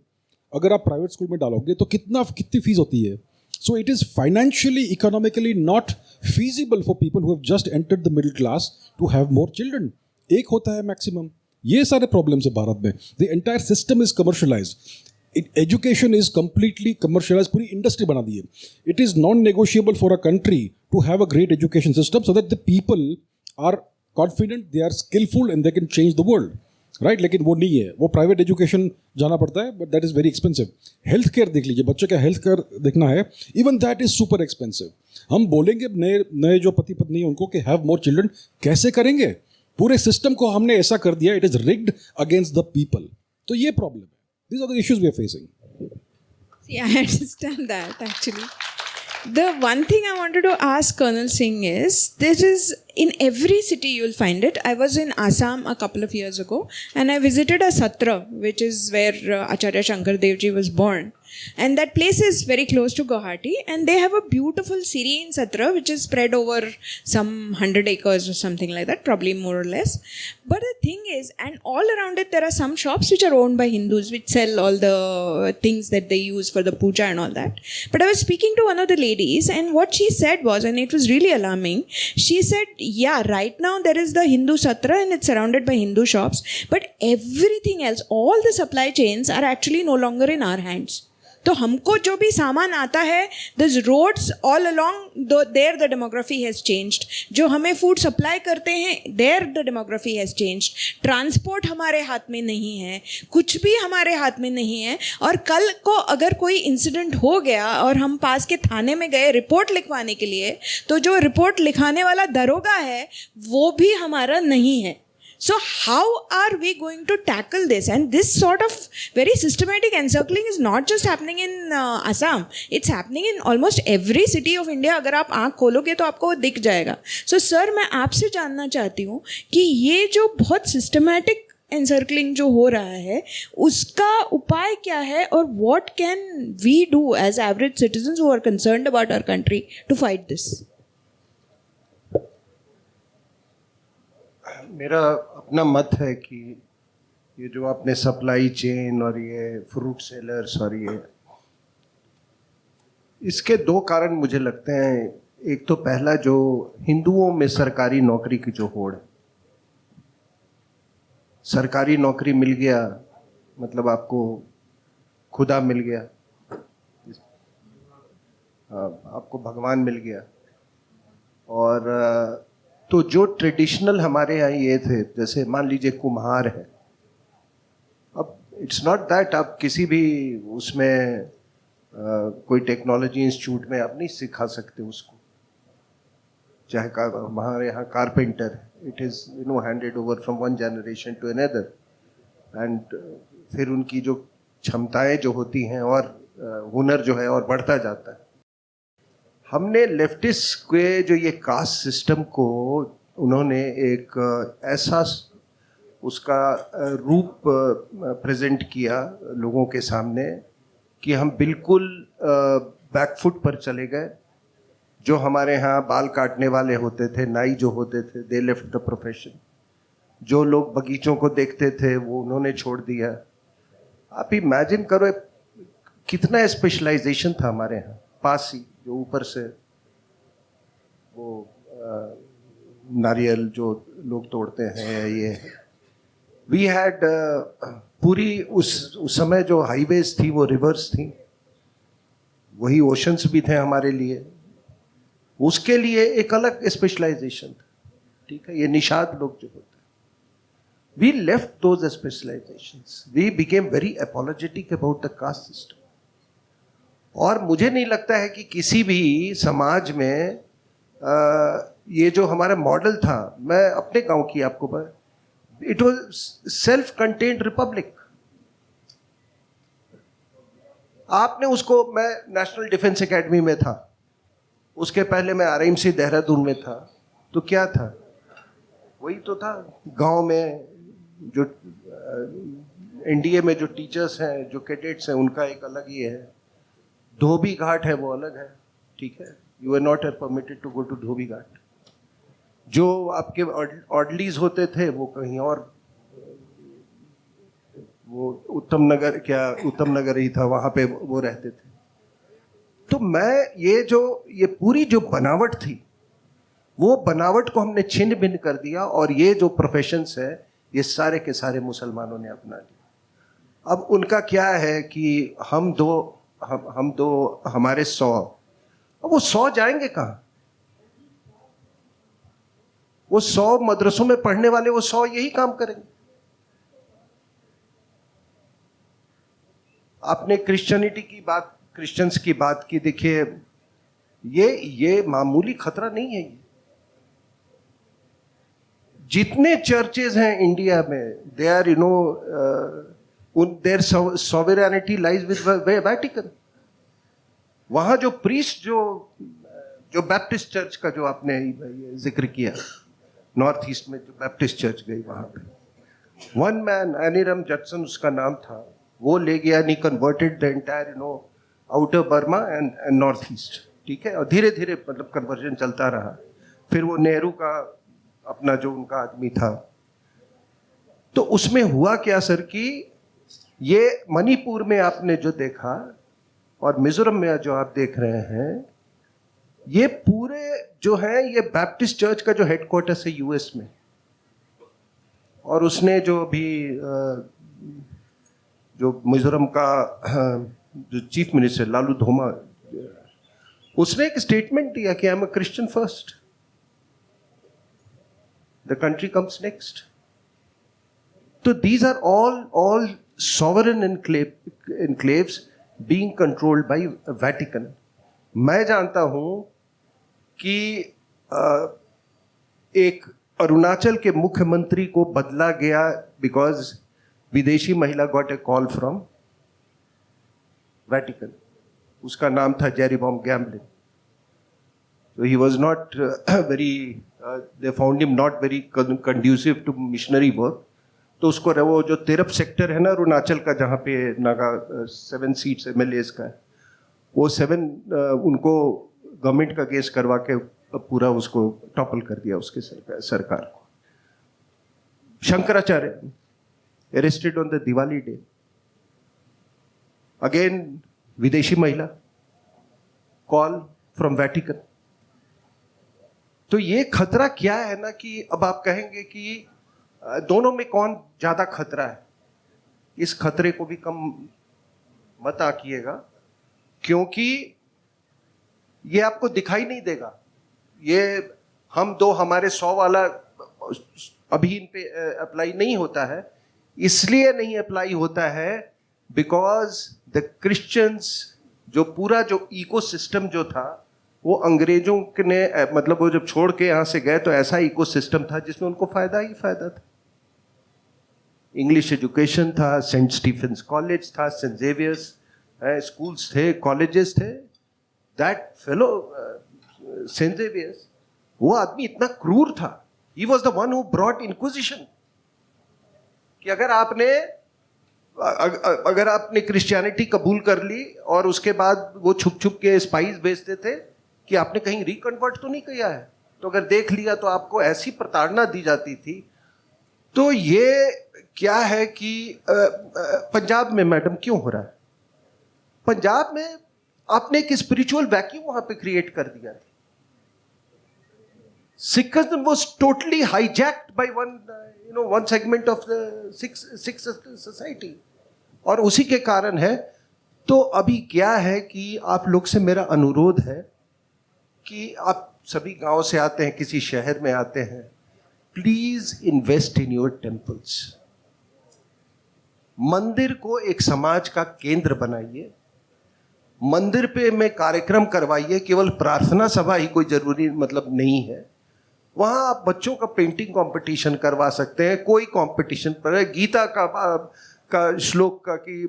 अगर आप प्राइवेट स्कूल में डालोगे तो कितनी फीस होती है? So it is financially, economically not feasible for people who have just entered the middle class to have more children. एक होता है maximum. ये सारे problems है भारत में. The entire system is commercialized. Education is completely commercialized. पूरी industry बना दी है. It is non-negotiable for a country to have a great education system so that the people are confident, they are skillful and they can change the world. Right, लेकिन वो नहीं है. वो प्राइवेट एजुकेशन जाना पड़ता है, but that is very expensive. Health care देख लीजिए, बच्चे का हेल्थ केयर देखना है, even that is super expensive. हम बोलेंगे नए जो पति पत्नी है उनको कि हैव मोर चिल्ड्रन, कैसे करेंगे? पूरे सिस्टम को हमने ऐसा कर दिया, it is rigged against the people. तो ये प्रॉब्लम है. These are the issues we are facing. Yeah, I understand that actually. The one thing I wanted to ask Colonel Singh is, this is in every city you'll find it. I was in Assam a couple of years ago and I visited a satra, which is where Acharya Shankar Dev Ji was born. And that place is very close to Guwahati, and they have a beautiful serene satra which is spread over some 100 acres or something like that, probably more or less. But the thing is, and all around it there are some shops which are owned by Hindus which sell all the things that they use for the puja and all that. But I was speaking to one of the ladies, and what she said was, and it was really alarming, she said, yeah, right now there is the Hindu satra and it's surrounded by Hindu shops, but everything else, all the supply chains are actually no longer in our hands. तो हमको जो भी सामान आता है, this roads all along there the demography has changed. जो हमें फूड सप्लाई करते हैं, there the demography has changed. Transport हमारे हाथ में नहीं है, कुछ भी हमारे हाथ में नहीं है. और कल को अगर कोई इंसिडेंट हो गया और हम पास के थाने में गए रिपोर्ट लिखवाने के लिए, तो जो रिपोर्ट लिखाने वाला दरोगा है वो भी हमारा नहीं है. So how are we going to tackle this? And this sort of very systematic encircling is not just happening in Assam. It's happening in almost every city of India. अगर आप आँख खोलोगे तो आपको दिख जाएगा. So sir, मैं आपसे जानना चाहती हूँ कि ये जो बहुत systematic encircling जो हो रहा है, उसका उपाय क्या है, और what can we do as average citizens who are concerned about our country to fight this? मेरा अपना मत है कि ये जो आपने सप्लाई चेन और ये फ्रूट सेलर्स और ये, इसके 2 कारण मुझे लगते हैं. एक तो पहला, जो हिंदुओं में सरकारी नौकरी की जो होड़ है, सरकारी नौकरी मिल गया मतलब आपको खुदा मिल गया, आपको भगवान मिल गया. और तो जो ट्रेडिशनल हमारे यहाँ ये थे, जैसे मान लीजिए कुम्हार है, अब इट्स नॉट दैट आप किसी भी उसमें कोई टेक्नोलॉजी इंस्टीट्यूट में आप नहीं सिखा सकते उसको. चाहे हमारे यहाँ कारपेंटर है, it is handed over from one generation to another, and फिर उनकी जो क्षमताएं जो होती हैं और हुनर जो है और बढ़ता जाता है. हमने लेफ्टिस्ट के जो ये कास्ट सिस्टम को उन्होंने एक ऐसा उसका रूप प्रेजेंट किया लोगों के सामने कि हम बिल्कुल बैकफुट पर चले गए। जो हमारे यहाँ बाल काटने वाले होते थे, नाई जो होते थे, दे लेफ्ट द प्रोफेशन। जो लोग बगीचों को देखते थे वो उन्होंने छोड़ दिया। आप इमेजिन करो कितना स्पेशलाइजेशन था हमारे यहाँ। पासी जो ऊपर से वो नारियल जो लोग तोड़ते हैं, ये वी हैड पूरी उस समय जो हाईवेज थी वो रिवर्स थी, वही ओशंस भी थे हमारे लिए। उसके लिए एक अलग स्पेशलाइजेशन था, ठीक है। ये निषाद लोग जो होते हैं, we left those specialisations, we became very apologetic about the caste system. और मुझे नहीं लगता है कि किसी भी समाज में ये जो हमारा मॉडल था, मैं अपने गांव की आपको बात, it was self contained Republic. आपने उसको, मैं नेशनल डिफेंस एकेडमी में था, उसके पहले मैं RIMC देहरादून में था, तो क्या था, वही तो था। गांव में जो NDA में जो टीचर्स हैं, जो कैडेट्स हैं, उनका एक अलग ही है। धोबी घाट है वो अलग है, ठीक है। You are not permitted to go to dhobi ghat. जो आपके ऑर्डलीज होते थे वो कहीं और, वो उत्तम नगर ही था, वहां पे वो रहते थे। तो मैं ये पूरी जो बनावट थी, वो बनावट को हमने छिन्न भिन्न कर दिया। और ये जो प्रोफेशंस है, ये सारे के सारे मुसलमानों ने अपना लिया। अब उनका क्या है कि हम दो हमारे 100, अब वो 100 जाएंगे कहाँ? वो 100 मदरसों में पढ़ने वाले, वो 100 यही काम करेंगे। आपने क्रिश्चियंस की बात की, देखिए ये मामूली खतरा नहीं है। ये जितने चर्चेज हैं इंडिया में, they are their sovereignty lies with Vatican. वहां जो प्रीस्ट जो बैप्टिस्ट चर्च का जो आपने जिक्र किया, नॉर्थ ईस्ट में जो बैप्टिस्ट चर्च गई, वहां पे वन मैन, एनिरम जटसन उसका नाम था, वो ले गया, नी converted the entire outer Burma and North East, ठीक है। और धीरे धीरे मतलब कन्वर्जन चलता रहा। फिर वो नेहरू का अपना जो उनका आदमी था, तो उसमें हुआ क्या सर कि ये मणिपुर में आपने जो देखा और मिजोरम में जो आप देख रहे हैं, ये पूरे जो है ये बैप्टिस्ट चर्च का जो हेडक्वार्टर्स है US में। और उसने जो भी जो मिजोरम का जो चीफ मिनिस्टर लालू धोमा, उसने एक स्टेटमेंट दिया कि I am a Christian first, the country comes next. तो these are all sovereign enclaves being controlled by Vatican। मैं जानता हूं कि एक अरुणाचल के मुख्यमंत्री को बदला गया बिकॉज विदेशी महिला got a call from Vatican। उसका नाम था जेरीबॉम गैम्बलिन। So he was not they found him not very conducive to missionary work। तो उसको वो जो तिरप सेक्टर है ना अरुणाचल का, जहाँ पे नागा 7 सीट्स MLAs का है, वो 7 उनको गवर्नमेंट का केस करवा के पूरा उसको टॉपल कर दिया उसके सरकार को। Shankaracharya arrested on the Diwali day, again विदेशी महिला, कॉल फ्रॉम वेटिकन। तो ये खतरा क्या है ना कि अब आप कहेंगे कि दोनों में कौन ज्यादा खतरा है। इस खतरे को भी कम मत आकिएगा, क्योंकि ये आपको दिखाई नहीं देगा। ये हम दो हमारे 100 वाला अभी इन पे अप्लाई नहीं होता है। इसलिए नहीं अप्लाई होता है बिकॉज द क्रिश्चियंस जो पूरा जो इकोसिस्टम जो था वो अंग्रेजों ने मतलब वो जब छोड़ के यहाँ से गए तो ऐसा इकोसिस्टम था जिसमें उनको फायदा ही फायदा था। इंग्लिश एजुकेशन था, सेंट स्टीफेंस कॉलेज था, सेंट जेवियर्स स्कूल्स थे, कॉलेजेस थे। दैट फेलो सेंट जेवियर्स, वो आदमी इतना क्रूर था, he was the one who brought inquisition, कि अगर आपने अगर आपने क्रिश्चियनिटी कबूल कर ली और उसके बाद वो छुप छुप के स्पाइस बेचते थे कि आपने कहीं रिकन्वर्ट तो नहीं किया है, तो अगर देख लिया तो आपको ऐसी प्रताड़ना दी जाती थी। तो ये क्या है कि पंजाब में मैडम क्यों हो रहा है? पंजाब में आपने एक स्पिरिचुअल वैक्यूम वहां पे क्रिएट कर दिया था। Sikhism was totally hijacked by one segment of the Sikh society, और उसी के कारण है। तो अभी क्या है कि आप लोग से मेरा अनुरोध है कि आप सभी गांव से आते हैं, किसी शहर में आते हैं, please invest in your temples. मंदिर को एक समाज का केंद्र बनाइए, मंदिर पे में कार्यक्रम करवाइए। केवल प्रार्थना सभा ही कोई जरूरी मतलब नहीं है। वहां आप बच्चों का पेंटिंग कंपटीशन करवा सकते हैं, कोई कंपटीशन पर है, गीता का श्लोक का की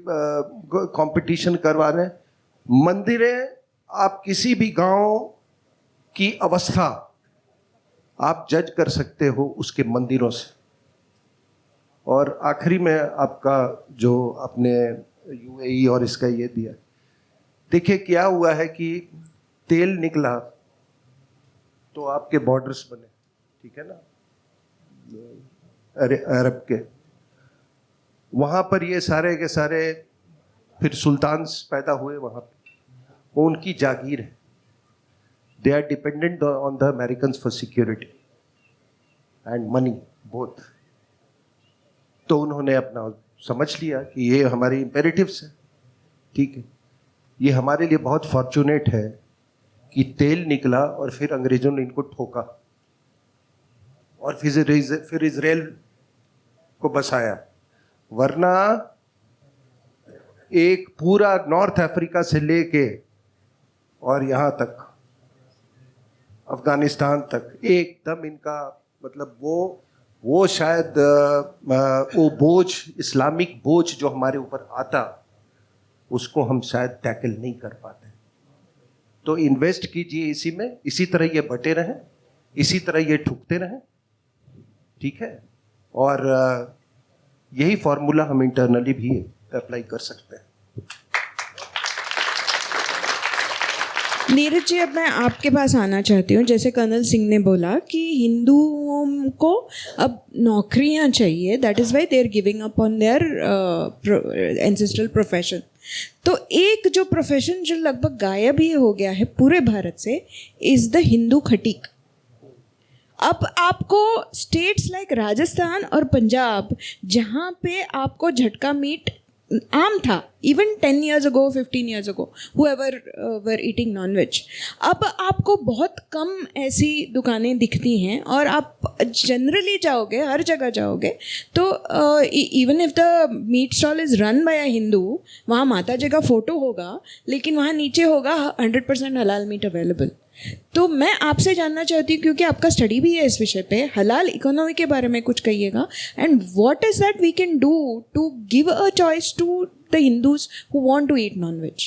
कंपटीशन करवा रहे हैं। मंदिरें, आप किसी भी गांव की अवस्था आप जज कर सकते हो उसके मंदिरों से। और आखिरी में आपका जो आपने यूएई और इसका ये दिया, देखिए क्या हुआ है कि तेल निकला तो आपके बॉर्डर्स बने, ठीक है ना, अरब के, वहां पर ये सारे के सारे फिर सुल्तान पैदा हुए वहां पे, वो उनकी जागीर है। They are dependent on the Americans for security and money both. तो उन्होंने अपना समझ लिया कि ये हमारी इम्पेरेटिव्स है, ठीक है। ये हमारे लिए बहुत फॉर्चुनेट है कि तेल निकला और फिर अंग्रेजों ने इनको ठोका और फिर इजराइल को बसाया। वरना एक पूरा नॉर्थ अफ्रीका से लेके और यहां तक अफगानिस्तान तक एकदम इनका मतलब वो शायद वो बोझ, इस्लामिक बोझ जो हमारे ऊपर आता, उसको हम शायद टैकल नहीं कर पाते। तो इन्वेस्ट कीजिए इसी में, इसी तरह ये बटे रहें, इसी तरह ये ठुकते रहें, ठीक है। और यही फॉर्मूला हम इंटरनली भी अप्लाई कर सकते हैं। नीरज जी, अब मैं आपके पास आना चाहती हूँ। जैसे कर्नल सिंह ने बोला कि हिंदुओं को अब नौकरियाँ चाहिए, that is why they are giving up on their ancestral profession. तो एक जो प्रोफेशन जो लगभग गायब ही हो गया है पूरे भारत से इज़ द हिंदू खटीक। अब आपको स्टेट्स लाइक राजस्थान और पंजाब, जहाँ पे आपको झटका मीट आम था, even 10 years ago, 15 years ago, whoever were eating non-veg, अब आपको बहुत कम ऐसी दुकानें दिखती हैं। और आप जनरली जाओगे, हर जगह जाओगे तो even if the meat stall is run by a Hindu, वहाँ माता जी का फोटो होगा, लेकिन वहाँ नीचे होगा 100% हलाल मीट अवेलेबल। तो मैं आपसे जानना चाहती हूँ, क्योंकि आपका स्टडी भी है इस विषय पे, हलाल इकोनॉमी के बारे में कुछ कहिएगा। And what is that we can do to give a choice to the Hindus who want to eat non veg.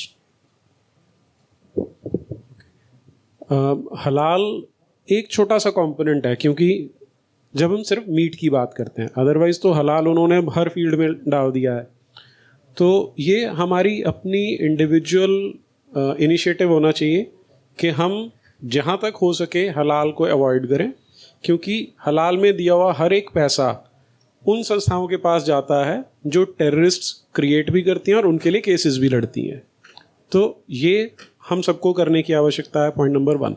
हलाल एक छोटा सा कंपोनेंट है, क्योंकि जब हम सिर्फ मीट की बात करते हैं, अदरवाइज तो हलाल उन्होंने हर फील्ड में डाल दिया है। तो ये हमारी अपनी इंडिविजुअल इनिशिएटिव होना चाहिए कि हम जहाँ तक हो सके हलाल को अवॉइड करें, क्योंकि हलाल में दिया हुआ हर एक पैसा उन संस्थाओं के पास जाता है जो टेररिस्ट्स क्रिएट भी करती हैं और उनके लिए केसेस भी लड़ती हैं। तो ये हम सबको करने की आवश्यकता है, पॉइंट नंबर 1।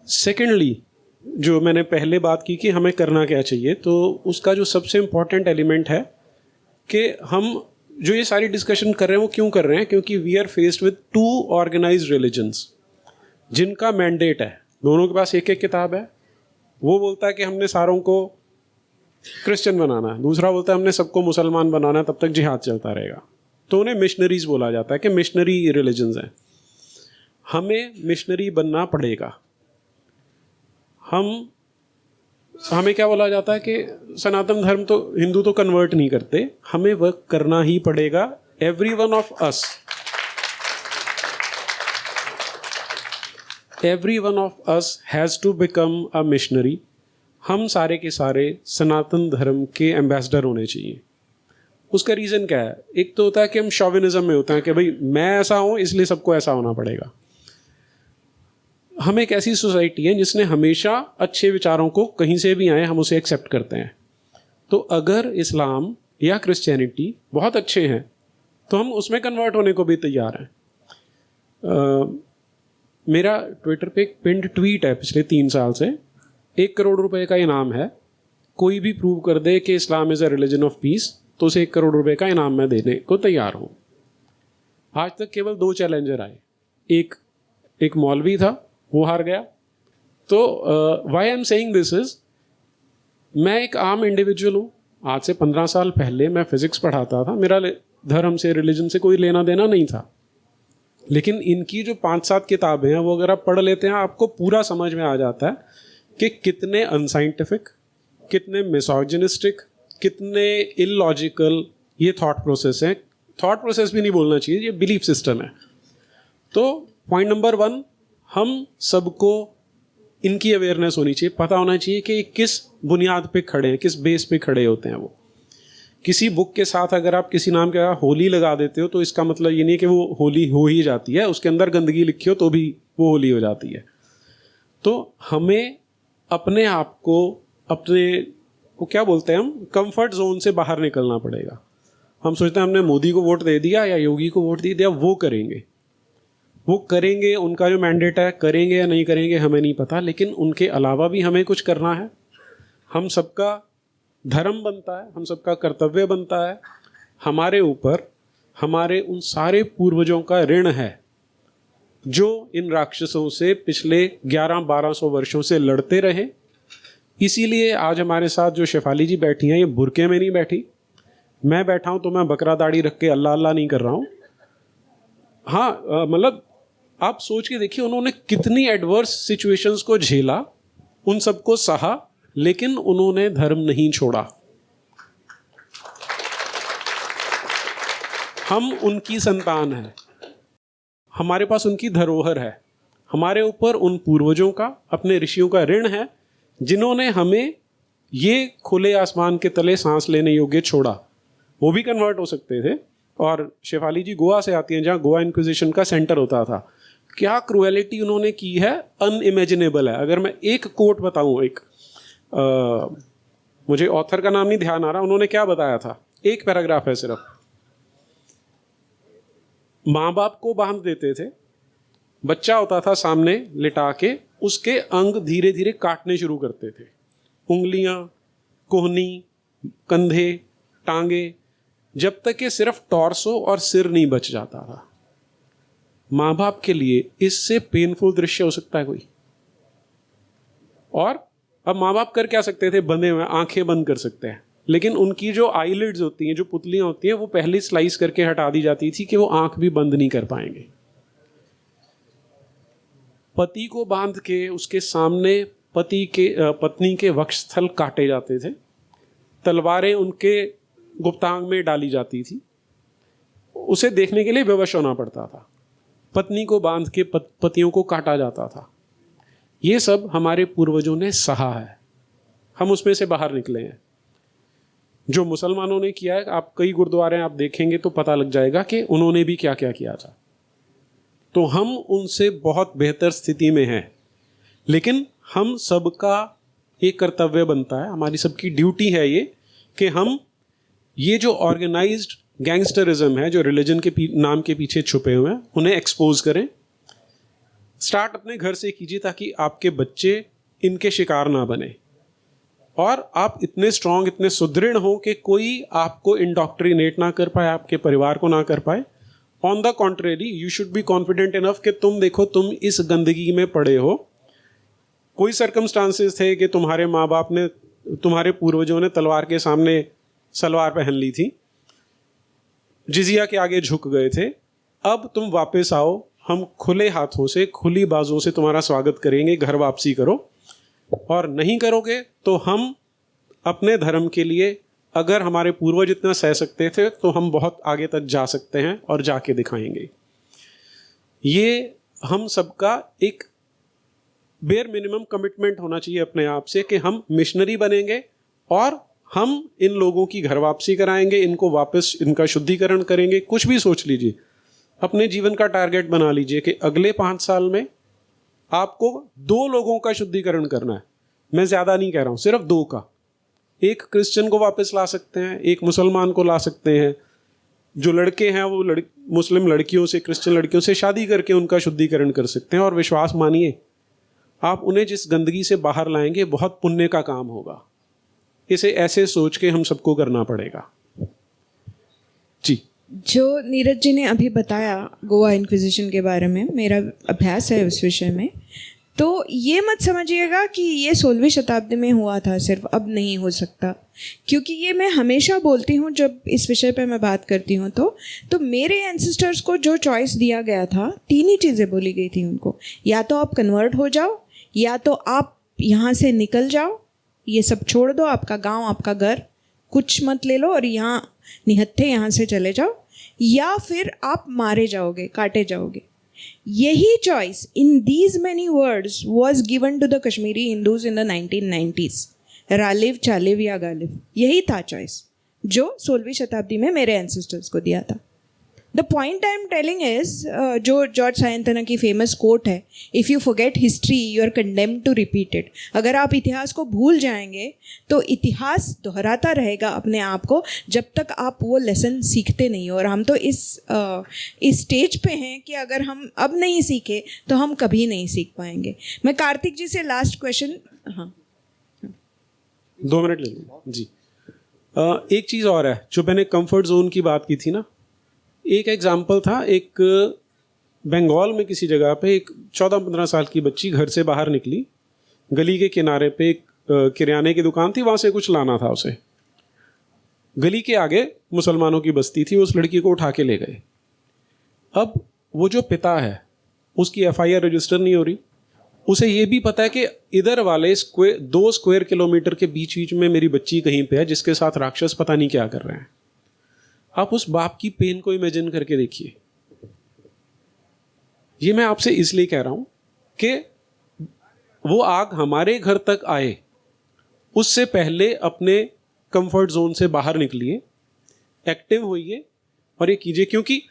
सेकेंडली, जो मैंने पहले बात की कि हमें करना क्या चाहिए, तो उसका जो सबसे इम्पॉर्टेंट एलिमेंट है कि हम जो ये सारी डिस्कशन कर रहे हैं वो क्यों कर रहे हैं, क्योंकि we are faced with 2 organised religions जिनका मैंडेट है, दोनों के पास एक एक किताब है। वो बोलता है कि हमने सारों को क्रिश्चियन बनाना है, दूसरा बोलता है हमने सबको मुसलमान बनाना है, तब तक जिहाद चलता रहेगा। तो उन्हें मिशनरीज बोला जाता है कि मिशनरी रिलीजन्स हैं। हमें मिशनरी बनना पड़ेगा। हमें क्या बोला जाता है कि सनातन धर्म तो हिंदू तो कन्वर्ट नहीं करते, हमें वर्क करना ही पड़ेगा। Every one of us has to become a missionary. हम सारे के सारे सनातन धर्म के एम्बेसडर होने चाहिए। उसका रीज़न क्या है? एक तो होता है कि हम शॉविनिज्म में होते हैं कि भाई मैं ऐसा हूँ इसलिए सबको ऐसा होना पड़ेगा। हम एक ऐसी सोसाइटी है जिसने हमेशा अच्छे विचारों को कहीं से भी आए हम उसे एक्सेप्ट करते हैं। तो अगर इस्लाम या क्रिश्चियनिटी बहुत अच्छे हैं तो हम उसमें कन्वर्ट होने को भी तैयार हैं। मेरा ट्विटर पे एक पिंड ट्वीट है पिछले 3 साल से, 1 करोड़ रुपए का इनाम है, कोई भी प्रूव कर दे कि Islam is a religion of peace तो उसे 1 करोड़ रुपए का इनाम मैं देने को तैयार हूँ। आज तक केवल 2 चैलेंजर आए, एक मौलवी था, वो हार गया। तो why I am saying this is, मैं एक आम इंडिविजुअल हूँ। आज से 15 साल पहले मैं फिजिक्स पढ़ाता था, मेरा धर्म से रिलीजन से कोई लेना देना नहीं था। लेकिन इनकी जो 5-7 किताबें हैं वो अगर आप पढ़ लेते हैं आपको पूरा समझ में आ जाता है कि कितने अनसाइंटिफिक, कितने मिसोजिनिस्टिक, कितने इलॉजिकल ये थॉट प्रोसेस हैं। थॉट प्रोसेस भी नहीं बोलना चाहिए, ये बिलीफ सिस्टम है। तो पॉइंट नंबर 1, हम सबको इनकी अवेयरनेस होनी चाहिए, पता होना चाहिए कि किस बुनियाद पे खड़े हैं, किस बेस पे खड़े होते हैं वो। किसी बुक के साथ अगर आप किसी नाम का होली लगा देते हो तो इसका मतलब ये नहीं कि वो होली हो ही जाती है, उसके अंदर गंदगी लिखी हो तो भी वो होली हो जाती है। तो हमें अपने आप को, अपने को क्या बोलते हैं हम, कंफर्ट जोन से बाहर निकलना पड़ेगा। हम सोचते हैं हमने मोदी को वोट दे दिया या योगी को वोट दे दिया, वो करेंगे, उनका जो मैंडेट है करेंगे या नहीं करेंगे हमें नहीं पता, लेकिन उनके अलावा भी हमें कुछ करना है। हम सबका धर्म बनता है, हम सबका कर्तव्य बनता है। हमारे ऊपर हमारे उन सारे पूर्वजों का ऋण है जो इन राक्षसों से पिछले 1100-1200 वर्षों से लड़ते रहे। इसीलिए आज हमारे साथ जो शेफाली जी बैठी हैं ये बुरके में नहीं बैठी। मैं बैठा हूँ तो मैं बकरा दाढ़ी रख के अल्लाह अल्लाह नहीं कर रहा हूँ। हाँ, मतलब आप सोच के देखिए उन्होंने कितनी एडवर्स सिचुएशंस को झेला, उन सबको सहा, लेकिन उन्होंने धर्म नहीं छोड़ा। हम उनकी संतान हैं, हमारे पास उनकी धरोहर है, हमारे ऊपर उन पूर्वजों का, अपने ऋषियों का ऋण है जिन्होंने हमें ये खुले आसमान के तले सांस लेने योग्य छोड़ा। वो भी कन्वर्ट हो सकते थे। और शेफाली जी गोवा से आती हैं जहाँ गोवा इंक्विजिशन का सेंटर होता था। क्या क्रूएलिटी उन्होंने की है, अनइमेजिनेबल है। अगर मैं एक कोट बताऊँ, मुझे ऑथर का नाम नहीं ध्यान आ रहा, उन्होंने क्या बताया था, एक पैराग्राफ है सिर्फ। माँ बाप को बांध देते थे, बच्चा होता था सामने लिटा के, उसके अंग धीरे धीरे काटने शुरू करते थे, उंगलियां, कोहनी, कंधे, टांगे, जब तक कि सिर्फ टॉर्सो और सिर नहीं बच जाता था। माँ बाप के लिए इससे पेनफुल दृश्य हो सकता है कोई? और अब माँ बाप कर क्या सकते थे, बंधे हुए आंखें बंद कर सकते हैं, लेकिन उनकी जो आईलिड्स होती हैं, जो पुतलियां होती हैं, वो पहले स्लाइस करके हटा दी जाती थी कि वो आंख भी बंद नहीं कर पाएंगे। पति को बांध के उसके सामने पत्नी के वक्षस्थल काटे जाते थे, तलवारें उनके गुप्तांग में डाली जाती थी, उसे देखने के लिए विवश होना पड़ता था। पत्नी को बांध के पतियों को काटा जाता था। ये सब हमारे पूर्वजों ने सहा है, हम उसमें से बाहर निकले हैं। जो मुसलमानों ने किया है, आप कई गुरुद्वारे आप देखेंगे तो पता लग जाएगा कि उन्होंने भी क्या क्या किया था। तो हम उनसे बहुत बेहतर स्थिति में हैं, लेकिन हम सबका एक कर्तव्य बनता है, हमारी सबकी ड्यूटी है ये कि हम ये जो ऑर्गेनाइज्ड गैंगस्टरिज्म है, जो रिलीजन के नाम के पीछे छुपे हुए हैं, उन्हें एक्सपोज करें। स्टार्ट अपने घर से कीजिए ताकि आपके बच्चे इनके शिकार ना बने, और आप इतने स्ट्रांग, इतने सुदृढ़ हो कि कोई आपको इंडोक्ट्रिनेट ना कर पाए, आपके परिवार को ना कर पाए। On the contrary, you should be confident enough कि तुम देखो, तुम इस गंदगी में पड़े हो। कोई सर्कमस्टांसेस थे कि तुम्हारे माँ बाप ने, तुम्हारे पूर्वजों ने तलवार के सामने सलवार पहन ली थी, जिजिया के आगे झुक गए थे। अब तुम वापस आओ, हम खुले हाथों से, खुली बाजों से तुम्हारा स्वागत करेंगे, घर वापसी करो। और नहीं करोगे तो हम अपने धर्म के लिए, अगर हमारे पूर्वज इतना सह सकते थे तो हम बहुत आगे तक जा सकते हैं और जाके दिखाएंगे। ये हम सबका एक बेयर मिनिमम कमिटमेंट होना चाहिए अपने आप से कि हम मिशनरी बनेंगे और हम इन लोगों की घर वापसी कराएंगे, इनको वापस इनका शुद्धिकरण करेंगे। कुछ भी सोच लीजिए, अपने जीवन का टारगेट बना लीजिए कि अगले 5 साल में आपको 2 लोगों का शुद्धिकरण करना है। मैं ज़्यादा नहीं कह रहा हूँ, सिर्फ 2 का। एक क्रिश्चियन को वापस ला सकते हैं, एक मुसलमान को ला सकते हैं। जो लड़के हैं वो मुस्लिम लड़कियों से, क्रिश्चियन लड़कियों से शादी करके उनका शुद्धिकरण कर सकते हैं। और विश्वास मानिए, आप उन्हें जिस गंदगी से बाहर लाएंगे बहुत पुण्य का काम होगा। इसे ऐसे सोच के हम सबको करना पड़ेगा। जी, जो नीरज जी ने अभी बताया गोवा इंक्विजिशन के बारे में, मेरा अभ्यास है उस विषय में, तो ये मत समझिएगा कि ये 16वीं शताब्दी में हुआ था सिर्फ, अब नहीं हो सकता। क्योंकि ये मैं हमेशा बोलती हूँ जब इस विषय पे मैं बात करती हूँ तो मेरे एंसेस्टर्स को जो चॉइस दिया गया था, 3 ही चीज़ें बोली गई थी उनको। या तो आप कन्वर्ट हो जाओ, या तो आप यहाँ से निकल जाओ, ये सब छोड़ दो, आपका गांव, आपका घर कुछ मत ले लो और यहाँ निहत्थे यहाँ से चले जाओ, या फिर आप मारे जाओगे, काटे जाओगे। यही choice in these many words was given to the Kashmiri Hindus in the 1990s। रालिव, चालिव या गालिव, यही था चॉइस जो 16वीं शताब्दी में मेरे एंसेस्टर्स को दिया था। The point I am telling is, जो जॉर्ज सायंतना की फेमस कोट है, if you forget history you are condemned to repeat it. अगर आप इतिहास को भूल जाएंगे तो इतिहास दोहराता रहेगा अपने आप को जब तक आप वो लेसन सीखते नहीं हो। और हम तो इस स्टेज पे हैं कि अगर हम अब नहीं सीखे तो हम कभी नहीं सीख पाएंगे। मैं कार्तिक जी से लास्ट क्वेश्चन, हाँ 2 मिनट ले लूँ जी। एक चीज़ और है, जो मैंने कंफर्ट जोन की बात की थी ना, एक एग्जाम्पल था, एक बंगाल में किसी जगह पे एक 14-15 साल की बच्ची घर से बाहर निकली, गली के किनारे पे एक किराने की दुकान थी, वहाँ से कुछ लाना था उसे। गली के आगे मुसलमानों की बस्ती थी, उस लड़की को उठा के ले गए। अब वो जो पिता है उसकी FIR रजिस्टर नहीं हो रही। उसे ये भी पता है कि इधर वाले 2 स्क्वायर किलोमीटर के बीच बीच में मेरी बच्ची कहीं पे है जिसके साथ राक्षस पता नहीं क्या कर रहे हैं। आप उस बाप की पेन को इमेजिन करके देखिए। ये मैं आपसे इसलिए कह रहा हूं कि वो आग हमारे घर तक आए उससे पहले अपने कंफर्ट जोन से बाहर निकलिए, एक्टिव होइए और ये कीजिए। क्योंकि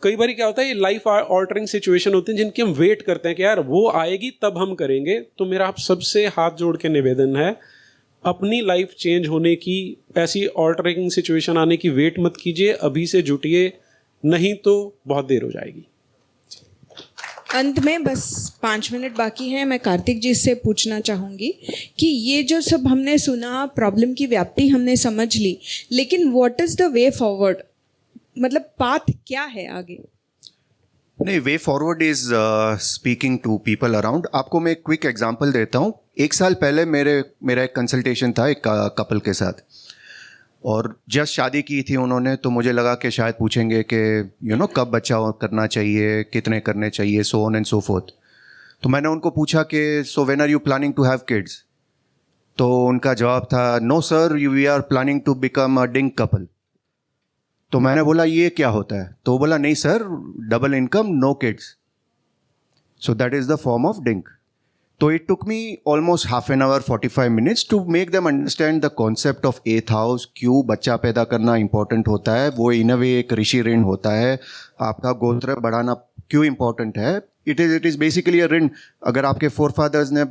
कई बार क्या होता है, ये लाइफ ऑल्टरिंग सिचुएशन होती हैं जिनकी हम वेट करते हैं कि यार वो आएगी तब हम करेंगे। तो मेरा आप सबसे हाथ जोड़ के निवेदन है, अपनी लाइफ चेंज होने की, ऐसी ऑल्टरिंग सिचुएशन आने की वेट मत कीजिए, अभी से जुटिए, नहीं तो बहुत देर हो जाएगी। अंत में बस 5 मिनट बाकी हैं। मैं कार्तिक जी से पूछना चाहूँगी कि ये जो सब हमने सुना, प्रॉब्लम की व्याप्ति हमने समझ ली, लेकिन what is the way forward, मतलब पाथ क्या है आगे? नहीं, way forward is speaking to people around. आपको मैं एक क्विक एग्जांपल देता हूँ। 1 साल पहले मेरा एक कंसल्टेशन था एक कपल के साथ, और जस्ट शादी की थी उन्होंने, तो मुझे लगा कि शायद पूछेंगे कि कब बच्चा करना चाहिए, कितने करने चाहिए, so on and so forth. तो मैंने उनको पूछा कि so when are you planning to have kids? तो उनका जवाब था, no sir, we are planning to become a DINK couple. तो मैंने बोला ये क्या होता है? तो बोला नहीं sir, double income, no kids, so that is the form of DINK. तो it took me almost half an hour 45 minutes to make them understand the concept of 8th house, क्यों बच्चा पैदा करना इंपॉर्टेंट होता है। वो इन अ वे एक ऋषि ऋण होता है, आपका गोत्र बढ़ाना क्यों इंपॉर्टेंट है। इट इज़ बेसिकली अ ऋण। अगर आपके फोरफादर्स ने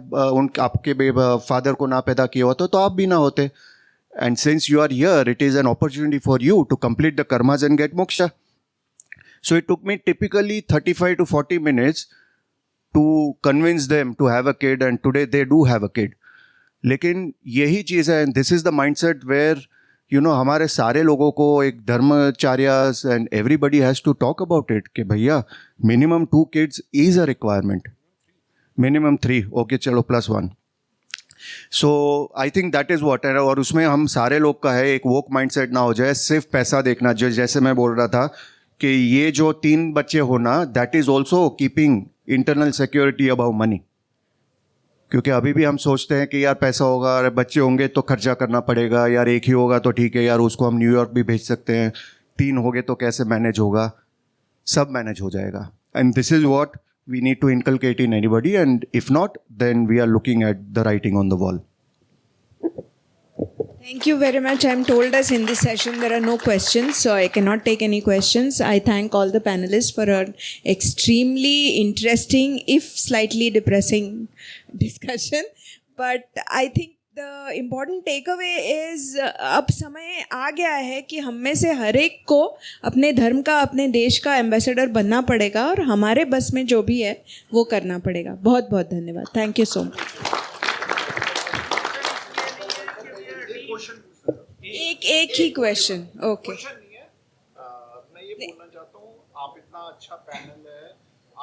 आपके फादर को ना पैदा किया होता तो आप भी ना होते। And since you are here, it is an opportunity for you to complete the karmas and get moksha. So it took me typically 35 to 40 minutes to convince them to have a kid, and today they do have a kid. लेकिन यही चीज़ है, and this is the mindset where हमारे सारे लोगों को एक धर्माचार्यस and everybody has to talk about it कि भैया minimum 2 kids is a requirement, minimum 3, okay चलो +1. So I think that is what है। और उसमें हम सारे लोग का है, एक वोक माइंडसेट ना हो जाए, सिर्फ पैसा देखना। जो जैसे मैं बोल रहा था कि ये जो 3 बच्चे होना, that is also keeping internal security about money. क्योंकि अभी भी हम सोचते हैं कि यार पैसा होगा, अरे बच्चे होंगे तो खर्चा करना पड़ेगा, यार एक ही होगा तो ठीक है, यार उसको हम न्यूयॉर्क भी भेज सकते हैं, 3 हो गए तो कैसे मैनेज होगा। सब मैनेज हो जाएगा। And this is what we need to inculcate in anybody, and if not, then we are looking at the writing on the wall. Thank you very much. I'm told us in this session there are no questions, so I cannot take any questions. I thank all the panelists for an extremely interesting, if slightly depressing discussion. But I think the important takeaway is अब समय आ गया है कि हम में से हर एक को अपने धर्म का, अपने देश का एम्बेसडर बनना पड़ेगा और हमारे बस में जो भी है वो करना पड़ेगा. बहुत बहुत धन्यवाद. Thank you so much. एक ही क्वेश्चन. ओके. क्वेश्चन नहीं है, मैं ये बोलना चाहता हूँ, आप इतना अच्छा पैनल है,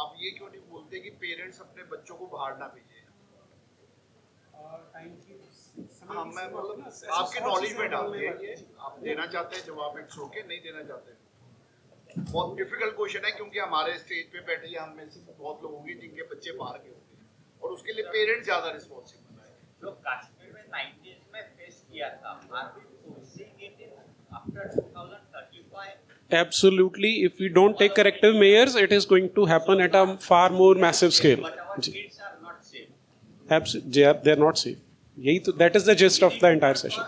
आप ये क्यों नहीं बोलते कि पेरेंट्स अपने बच्चों को बाहर ना भेजें? हाँ, मैं मतलब आपके नॉलेज में डाल दिए, ये आप देना चाहते हैं जवाब, इट्स ओके, नहीं देना चाहते. बहुत डिफिकल्ट क्वेश्चन है क्योंकि हमारे स्टेज पे बैठे हम में से बहुत लोग होंगे जिनके बच्चे बाहर के होते हैं और उसके लिए पेरेंट्स ज्यादा रिस्पॉन्सिबल है. जो कश्मीर में 90s में फेस किया था, are we forcing it after 2035? Absolutely. If we don't take corrective measures, it is going to happen at a far more massive scale. But our kids are not safe. They are not safe. That is the gist of the entire session.